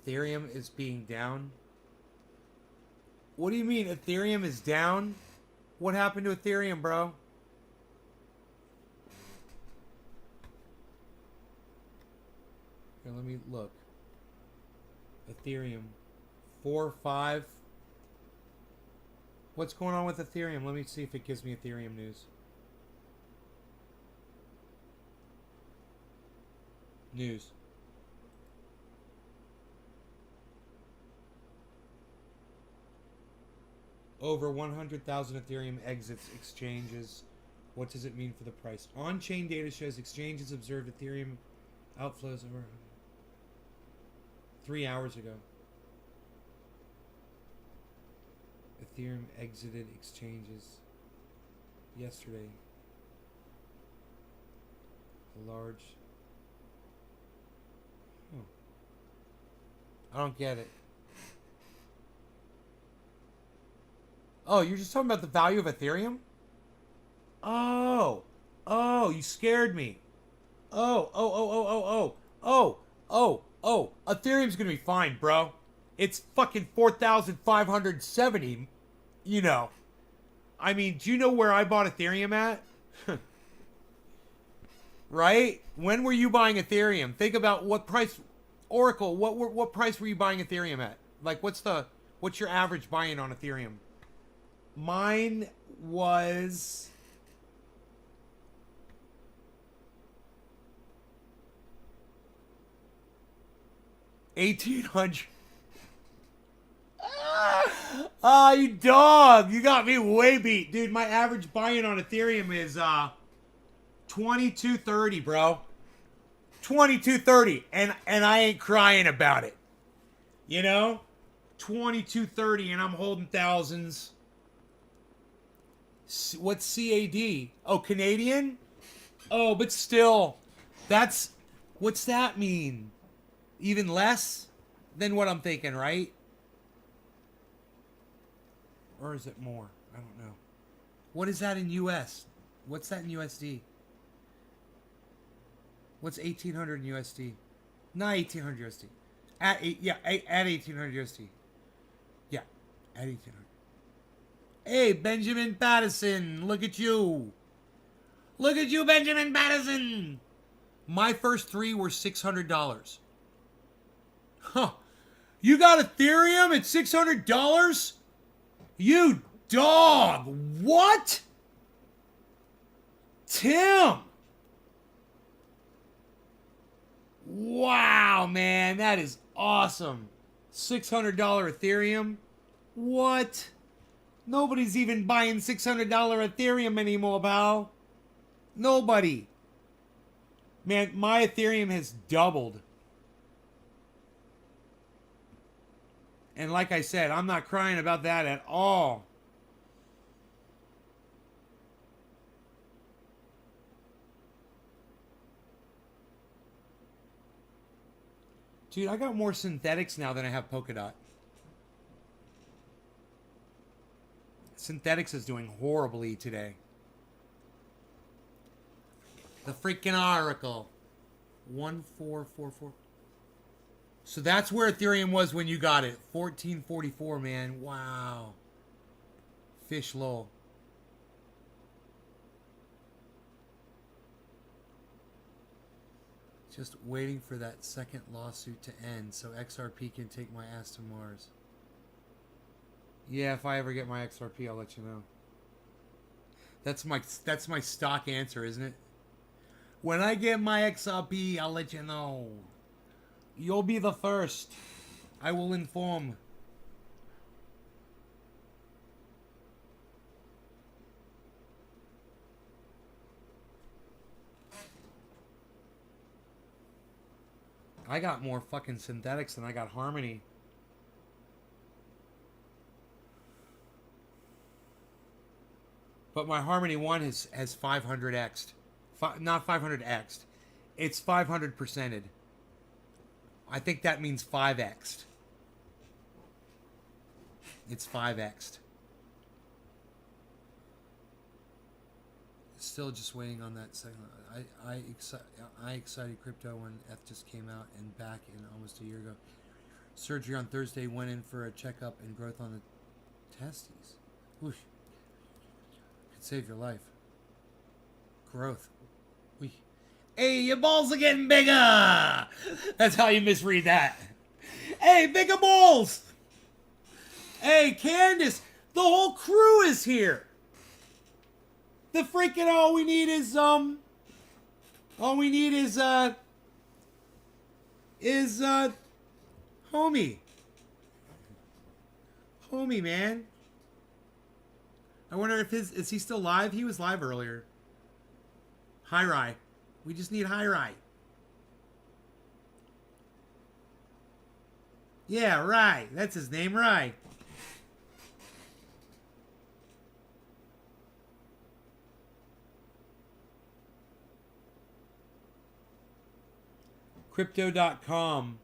Ethereum is being down. What do you mean Ethereum is down? What happened to Ethereum, bro? Here, let me look. Ethereum 4.5. What's going on with Ethereum? Let me see if it gives me Ethereum news. News. Over 100,000 Ethereum exits exchanges. What does it mean for the price? On-chain data shows exchanges observed Ethereum outflows over 3 hours ago. Ethereum exited exchanges yesterday. A large... Oh. I don't get it. Oh, you're just talking about the value of Ethereum? Oh. Oh, you scared me. Oh. Ethereum's gonna be fine, bro. It's fucking 4,570, you know. I mean, do you know where I bought Ethereum at? Right? When were you buying Ethereum? Think about what price... Oracle, what price were you buying Ethereum at? Like, what's your average buy-in on Ethereum? Mine was... $1,800. Ah, you dog! You got me way beat, dude. My average buy-in on Ethereum is $22.30, bro. $22.30, and I ain't crying about it. You know, $22.30, and I'm holding thousands. What's CAD? Oh, Canadian? Oh, but still, that's... What's that mean? Even less than what I'm thinking, right? Or is it more? I don't know. What is that in US? What's that in USD? What's 1,800 in USD? Not 1,800 USD. At 1,800 USD. Yeah, at 1,800. Hey, Benjamin Patterson, look at you. Look at you, Benjamin Patterson. My first 3 were $600. Huh. You got Ethereum at $600? You dog. What? Tim. Wow, man. That is awesome. $600 Ethereum? What? Nobody's even buying $600 Ethereum anymore, pal. Nobody. Man, my Ethereum has doubled. And like I said, I'm not crying about that at all. Dude, I got more synthetics now than I have Polkadot. Synthetics is doing horribly today. The freaking Oracle. 1444. So that's where Ethereum was when you got it. 1444, man. Wow. Fish low. Just waiting for that second lawsuit to end so XRP can take my ass to Mars. Yeah, if I ever get my XRP, I'll let you know. That's my stock answer, isn't it? When I get my XRP, I'll let you know. You'll be the first. I will inform. I got more fucking synthetics than I got Harmony. But my Harmony 1 has 500x'd. Not 500x'd. It's 500%ed. I think that means 5x'd. It's 5x'd. Still just waiting on that second. I excited crypto when F just came out and back in almost a year ago. Surgery on Thursday, went in for a checkup and growth on the testes. Oof. Could save your life. Growth. Oof. Hey, your balls are getting bigger! That's how you misread that. Hey, bigger balls! Hey, Candace, the whole crew is here. The freaking all we need is homie. Homie, man. I wonder if is he still live? He was live earlier. Hi Rai. We just need Hi Rai. Yeah, Rai. That's his name, Rai. Crypto.com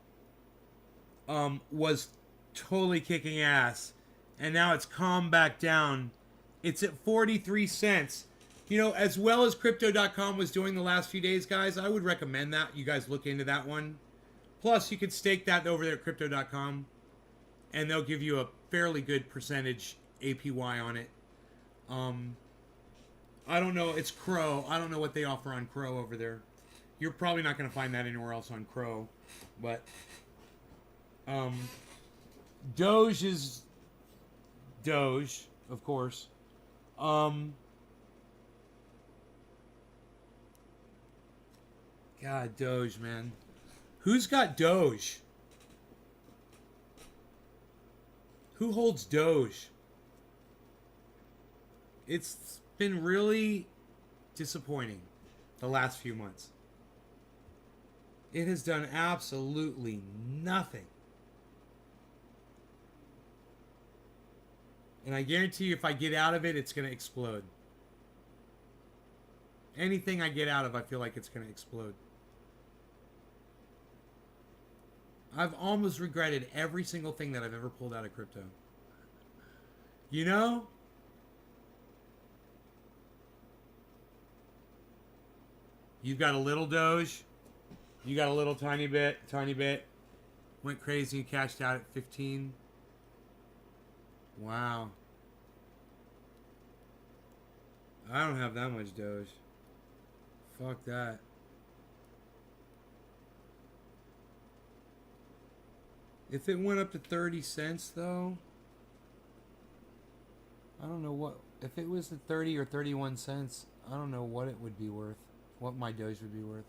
was totally kicking ass, and now it's calmed back down. It's at 43 cents. You know, as well as Crypto.com was doing the last few days, guys, I would recommend that you guys look into that one. Plus, you could stake that over there at Crypto.com, and they'll give you a fairly good percentage APY on it. I don't know. It's Crow. I don't know what they offer on Crow over there. You're probably not going to find that anywhere else on Crow. But Doge is Doge, of course. God, Doge, man. Who's got Doge? Who holds Doge? It's been really disappointing the last few months. It has done absolutely nothing. And I guarantee you if I get out of it, it's going to explode. Anything I get out of, I feel like it's going to explode. I've almost regretted every single thing that I've ever pulled out of crypto. You know? You've got a little Doge. You got a little tiny bit. Went crazy and cashed out at 15. Wow. I don't have that much Doge. Fuck that. If it went up to 30 cents, though, I don't know what... If it was at 30 or 31 cents, I don't know what it would be worth. What my Doge would be worth.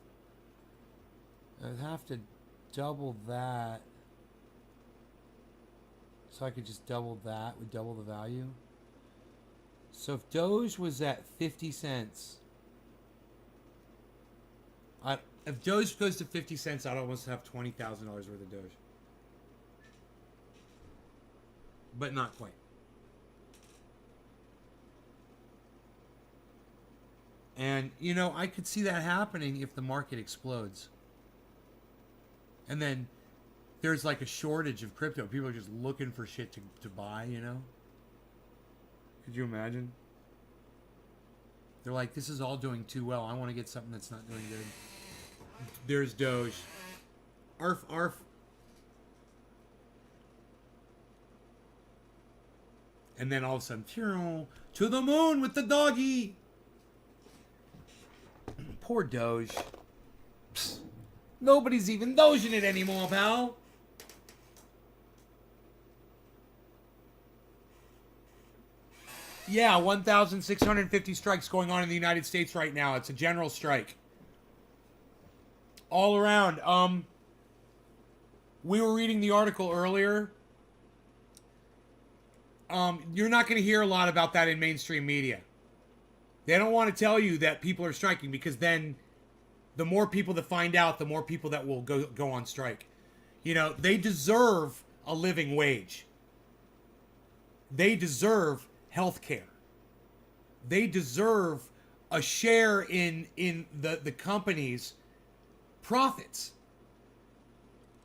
I'd have to double that. So I could just double that. Would double the value. So if Doge was at 50 cents... if Doge goes to 50 cents, I'd almost have $20,000 worth of Doge. But not quite. And, you know, I could see that happening if the market explodes. And then there's like a shortage of crypto. People are just looking for shit to buy, you know? Could you imagine? They're like, this is all doing too well. I want to get something that's not doing good. There's Doge. Arf, arf. And then all of a sudden, to the moon with the doggy. Poor Doge. Psst. Nobody's even doging it anymore, pal. Yeah, 1,650 strikes going on in the United States right now. It's a general strike. All around. We were reading the article earlier. You're not going to hear a lot about that in mainstream media. They don't want to tell you that people are striking, because then the more people that find out, the more people that will go on strike. You know, they deserve a living wage. They deserve health care. They deserve a share in the company's profits.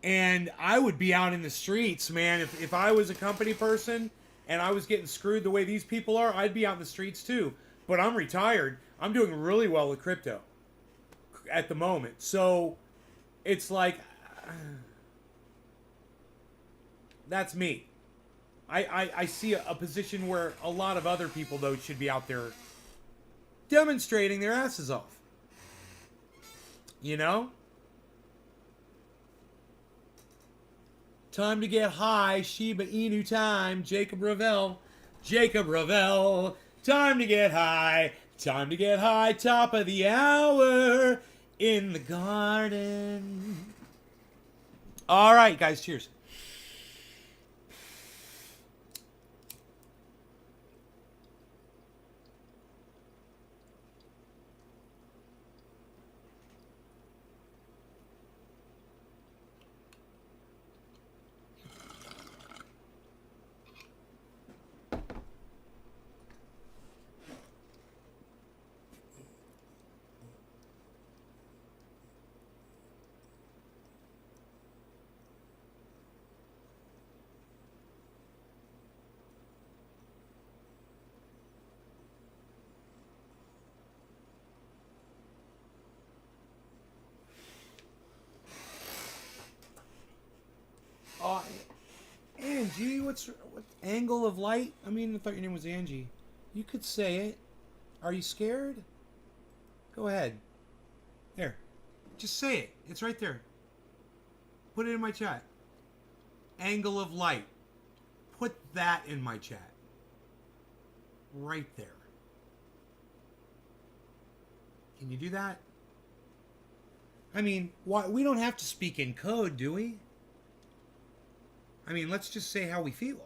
And I would be out in the streets, man. If I was a company person and I was getting screwed the way these people are, I'd be out in the streets too. But I'm retired. I'm doing really well with crypto at the moment. So it's like, that's me. I see a position where a lot of other people, though, should be out there demonstrating their asses off. You know? Time to get high. Shiba Inu time. Jacob Ravel. Jacob Ravel. Time to get high. Time to get high. Top of the hour in the garden. All right, guys. Cheers. Angie, what angle of light? I mean, I thought your name was Angie. You could say it. Are you scared? Go ahead. There. Just say it. It's right there. Put it in my chat. Angle of light. Put that in my chat. Right there. Can you do that? I mean, why, we don't have to speak in code, do we? I mean, let's just say how we feel.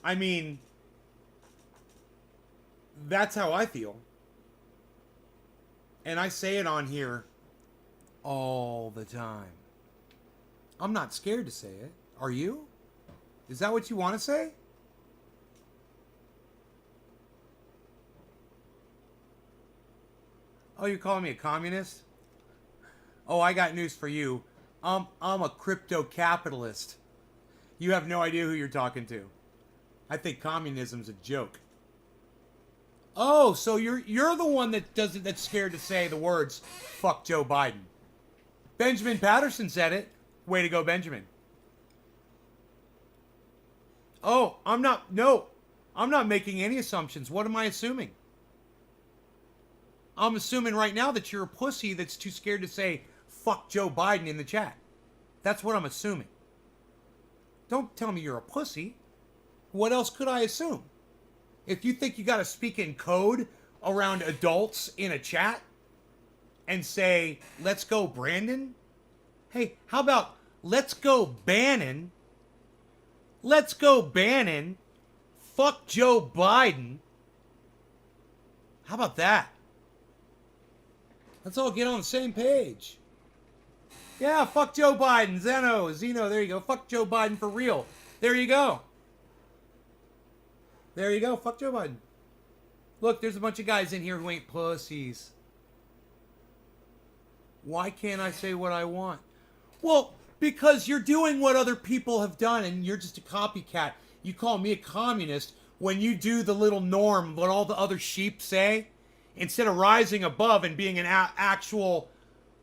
I mean, that's how I feel. And I say it on here all the time. I'm not scared to say it. Are you? Is that what you want to say? Oh, you're calling me a communist? Oh, I got news for you. I'm a crypto capitalist. You have no idea who you're talking to. I think communism's a joke. Oh, so you're the one that's scared to say the words "fuck Joe Biden." Benjamin Patterson said it. Way to go, Benjamin. Oh, I'm not making any assumptions. What am I assuming? I'm assuming right now that you're a pussy that's too scared to say "fuck Joe Biden" in the chat. That's what I'm assuming. Don't tell me you're a pussy. What else could I assume? If you think you got to speak in code around adults in a chat and say, "Let's go, Brandon." Hey, how about "Let's go, Bannon"? Let's go, Bannon. Fuck Joe Biden. How about that? Let's all get on the same page. Yeah, fuck Joe Biden. Zeno, there you go. Fuck Joe Biden for real. There you go. There you go. Fuck Joe Biden. Look, there's a bunch of guys in here who ain't pussies. Why can't I say what I want? Well, because you're doing what other people have done and you're just a copycat. You call me a communist when you do the little norm, what all the other sheep say, instead of rising above and being an actual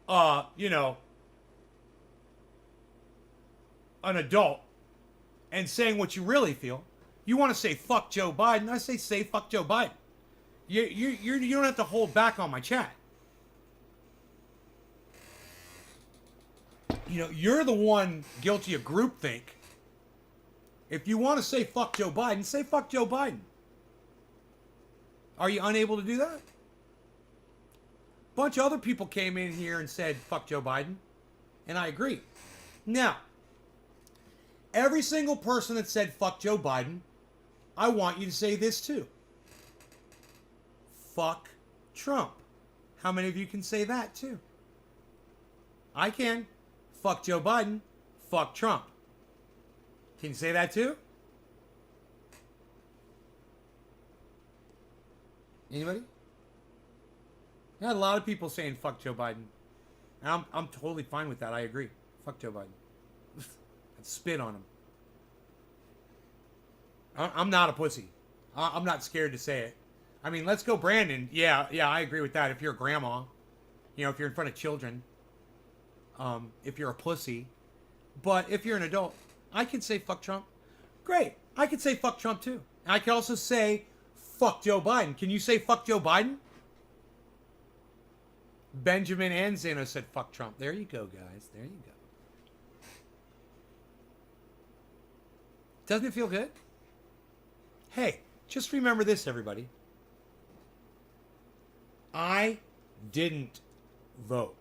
you know, an adult and saying what you really feel. You want to say fuck Joe Biden, I say fuck Joe Biden. You don't have to hold back on my chat. You know, you're the one guilty of groupthink. If you want to say fuck Joe Biden, say fuck Joe Biden. Are you unable to do that? A bunch of other people came in here and said fuck Joe Biden, and I agree. Now, every single person that said fuck Joe Biden, I want you to say this too. Fuck Trump. How many of you can say that too? I can. Fuck Joe Biden. Fuck Trump. Can you say that too? Anybody? Yeah, a lot of people saying fuck Joe Biden. And I'm totally fine with that. I agree. Fuck Joe Biden. I'd spit on him. I'm not a pussy. I'm not scared to say it. I mean, let's go Brandon. Yeah, I agree with that. If you're a grandma, you know, if you're in front of children, if you're a pussy. But if you're an adult, I can say fuck Trump. Great. I can say fuck Trump too. I can also say fuck Joe Biden. Can you say fuck Joe Biden? Benjamin and Zeno said fuck Trump. There you go, guys. There you go. Doesn't it feel good? Hey, just remember this, everybody. I didn't vote.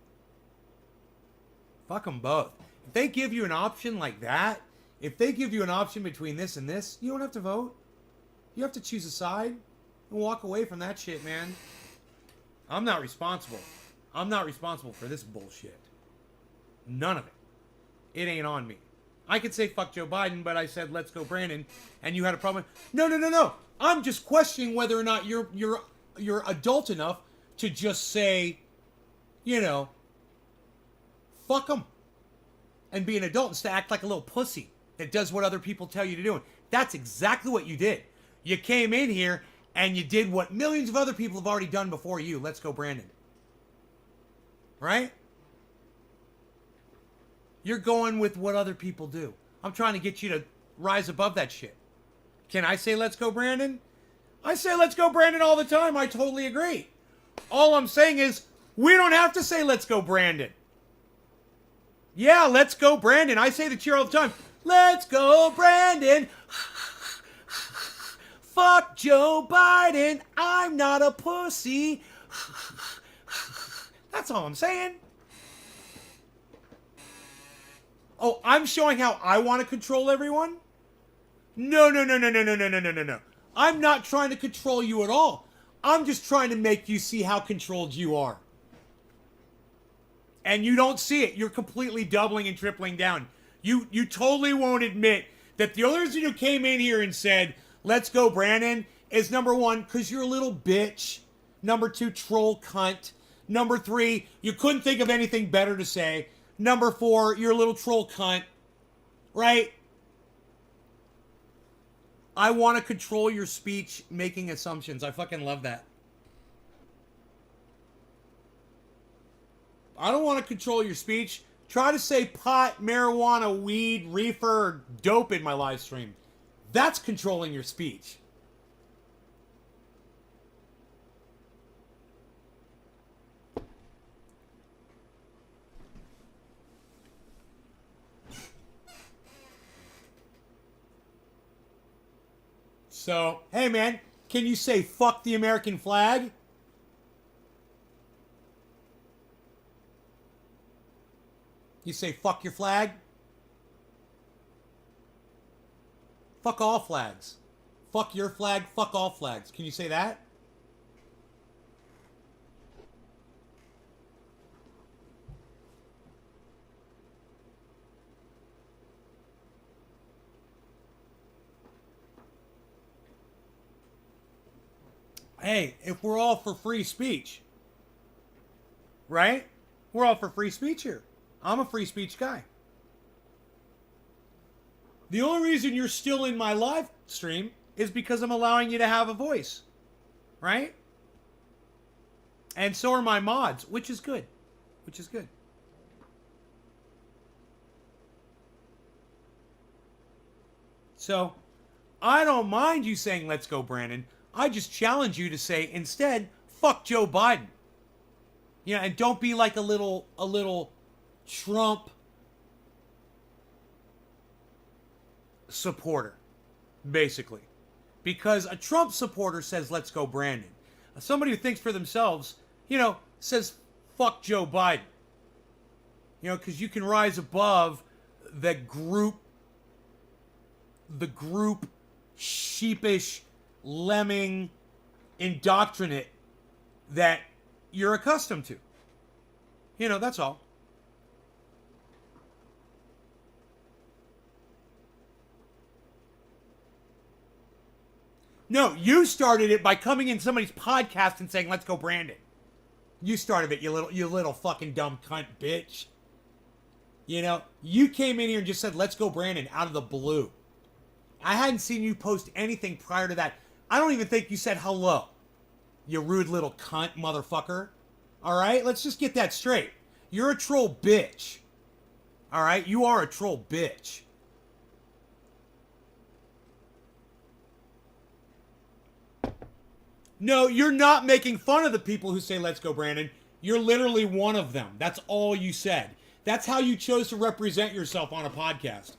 Fuck them both. If they give you an option like that, if they give you an option between this and this, you don't have to vote. You have to choose a side and walk away from that shit, man. I'm not responsible. I'm not responsible for this bullshit. None of it. It ain't on me. I could say fuck Joe Biden, but I said let's go Brandon, and you had a problem. No. I'm just questioning whether or not you're adult enough to just say, you know, fuck them, and be an adult instead of act like a little pussy that does what other people tell you to do. And that's exactly what you did. You came in here and you did what millions of other people have already done before you. Let's go Brandon. Right? You're going with what other people do. I'm trying to get you to rise above that shit. Can I say let's go Brandon? I say let's go Brandon all the time. I totally agree. All I'm saying is we don't have to say let's go Brandon. Yeah, let's go Brandon. I say the cheer all the time. Let's go Brandon. Fuck Joe Biden. I'm not a pussy. That's all I'm saying. Oh, I'm showing how I want to control everyone? No. I'm not trying to control you at all. I'm just trying to make you see how controlled you are. And you don't see it. You're completely doubling and tripling down. You totally won't admit that the only reason you came in here and said, let's go Brandon, is number one, because you're a little bitch. Number two, troll cunt. Number three, you couldn't think of anything better to say. Number four, you're a little troll cunt. Right? I want to control your speech making assumptions. I fucking love that. I don't want to control your speech. Try to say pot, marijuana, weed, reefer, or dope in my live stream. That's controlling your speech. So, hey man, can you say fuck the American flag? You say fuck your flag? Fuck all flags. Fuck your flag, fuck all flags. Can you say that? Hey, if we're all for free speech, right? We're all for free speech here. I'm a free speech guy. The only reason you're still in my live stream is because I'm allowing you to have a voice, right? And so are my mods, which is good. which is good. So, I don't mind you saying, let's go, Brandon. I just challenge you to say, instead, fuck Joe Biden. You know, and don't be like a little Trump supporter, basically. Because a Trump supporter says, let's go, Brandon. Somebody who thinks for themselves, you know, says, fuck Joe Biden. You know, because you can rise above the group sheepish, lemming indoctrinate that you're accustomed to. You know, that's all. No, you started it by coming in somebody's podcast and saying, let's go, Brandon. You started it, you little fucking dumb cunt bitch. You know, you came in here and just said, let's go, Brandon, out of the blue. I hadn't seen you post anything prior to that. I don't even think you said hello. You rude little cunt motherfucker. All right? Let's just get that straight. You're a troll bitch. All right? You are a troll bitch. No, you're not making fun of the people who say, let's go, Brandon. You're literally one of them. That's all you said. That's how you chose to represent yourself on a podcast.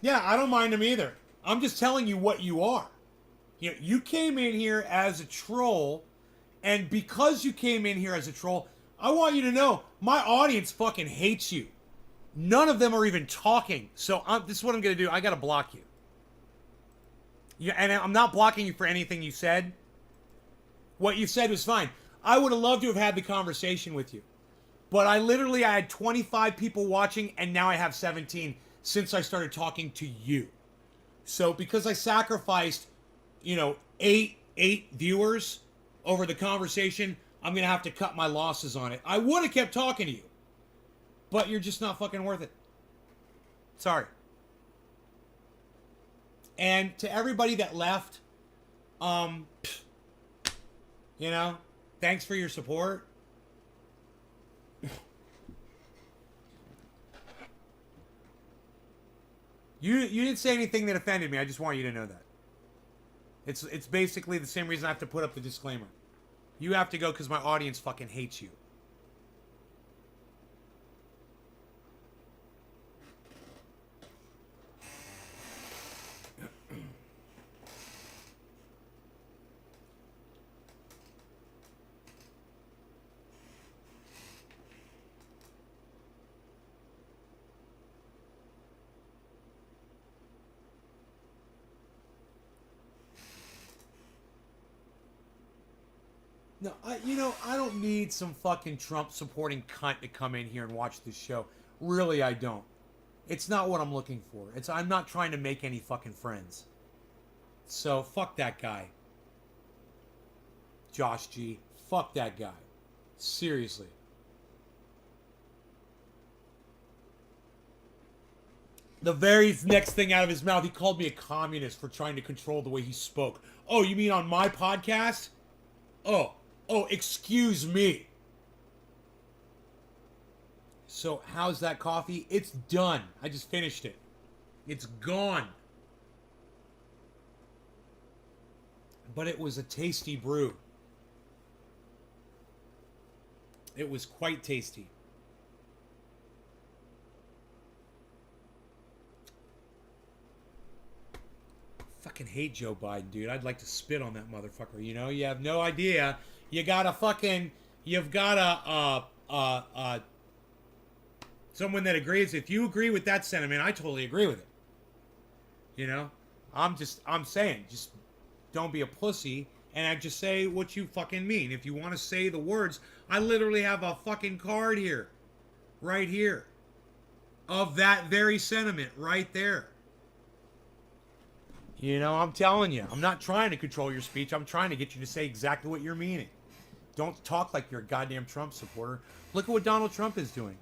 Yeah, I don't mind them either. I'm just telling you what you are. You know, you came in here as a troll, and because you came in here as a troll, I want you to know my audience fucking hates you. None of them are even talking. So this is what I'm going to do. I got to block you. Yeah, and I'm not blocking you for anything you said. What you said was fine. I would have loved to have had the conversation with you. But I had 25 people watching, and now I have 17 since I started talking to you. So because I sacrificed, you know, eight viewers over the conversation, I'm going to have to cut my losses on it. I would have kept talking to you. But you're just not fucking worth it. Sorry. And to everybody that left, you know, thanks for your support. You didn't say anything that offended me. I just want you to know that. It's basically the same reason I have to put up the disclaimer. You have to go because my audience fucking hates you. No, I don't need some fucking Trump supporting cunt to come in here and watch this show. Really, I don't. It's not what I'm looking for. I'm not trying to make any fucking friends. So, fuck that guy. Josh G. Fuck that guy. Seriously. The very next thing out of his mouth, he called me a communist for trying to control the way he spoke. Oh, you mean on my podcast? Oh, excuse me. So, how's that coffee? It's done. I just finished it. It's gone. But it was a tasty brew. It was quite tasty. Fucking hate Joe Biden, dude. I'd like to spit on that motherfucker. You know, you have no idea. You've got someone that agrees. If you agree with that sentiment, I totally agree with it. You know, I'm saying, just don't be a pussy, and I just say what you fucking mean. If you want to say the words, I literally have a fucking card here, right here, of that very sentiment right there. You know, I'm telling you, I'm not trying to control your speech. I'm trying to get you to say exactly what you're meaning. Don't talk like you're a goddamn Trump supporter. Look at what Donald Trump is doing.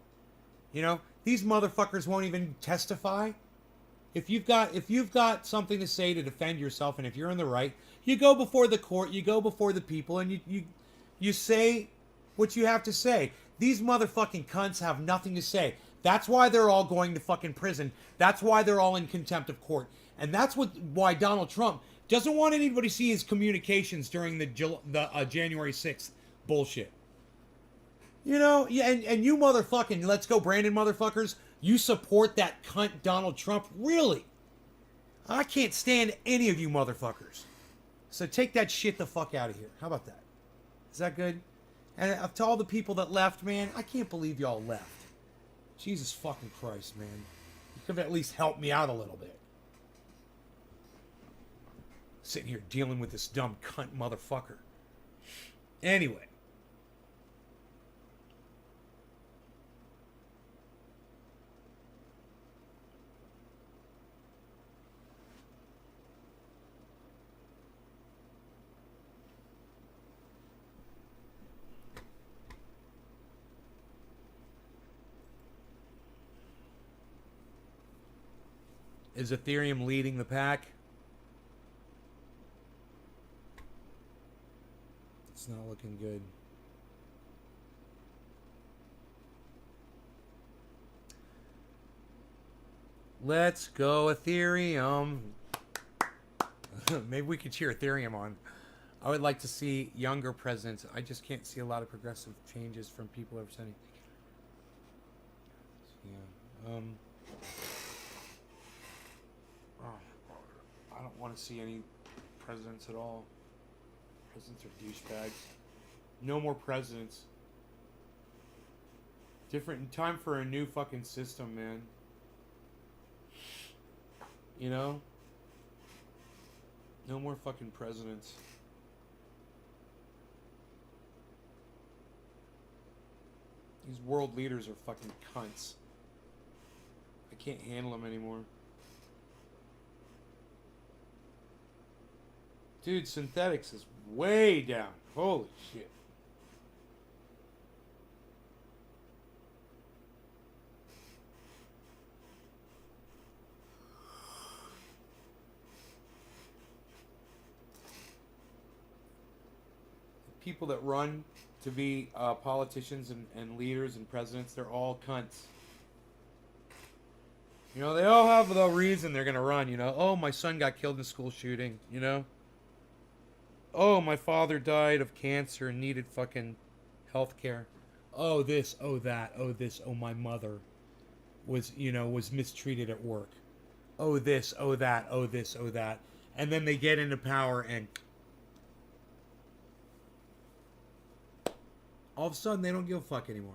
You know, these motherfuckers won't even testify. If you've got something to say to defend yourself, and if you're in the right, you go before the court, you go before the people, and you say what you have to say. These motherfucking cunts have nothing to say. That's why they're all going to fucking prison. That's why they're all in contempt of court. And that's why Donald Trump doesn't want anybody to see his communications during the January 6th bullshit. You know, yeah, and you motherfucking let's go Brandon motherfuckers, you support that cunt Donald Trump? Really? I can't stand any of you motherfuckers. So take that shit the fuck out of here. How about that? Is that good? And to all the people that left, man, I can't believe y'all left. Jesus fucking Christ, man. You could have at least helped me out a little bit. Sitting here dealing with this dumb cunt motherfucker. Anyway. Is Ethereum leading the pack? It's not looking good. Let's go Ethereum. Maybe we could cheer Ethereum on. I would like to see younger presidents. I just can't see a lot of progressive changes from people ever saying. Yeah. I don't want to see any presidents at all. Presidents are douchebags. No more presidents. Different time for a new fucking system, man. You know? No more fucking presidents. These world leaders are fucking cunts. I can't handle them anymore. Dude, synthetics is way down. Holy shit. People that run to be politicians and leaders and presidents, they're all cunts. You know, they all have the reason they're going to run, you know. Oh, my son got killed in a school shooting, you know. Oh, my father died of cancer and needed fucking health care. Oh, this, oh, that, oh, this, oh, my mother was, you know, was mistreated at work. Oh, this, oh, that, oh, this, oh, that. And then they get into power and all of a sudden they don't give a fuck anymore.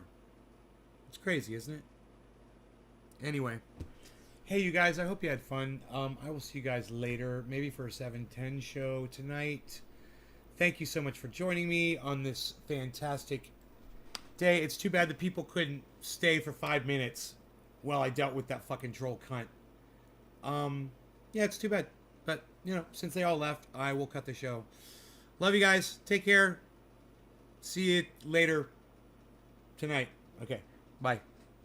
It's crazy, isn't it? Anyway. Hey, you guys, I hope you had fun. I will see you guys later, maybe for a 7:10 show tonight. Thank you so much for joining me on this fantastic day. It's too bad the people couldn't stay for 5 minutes while I dealt with that fucking troll cunt. Yeah, it's too bad. But, you know, since they all left, I will cut the show. Love you guys. Take care. See you later tonight. Okay, bye.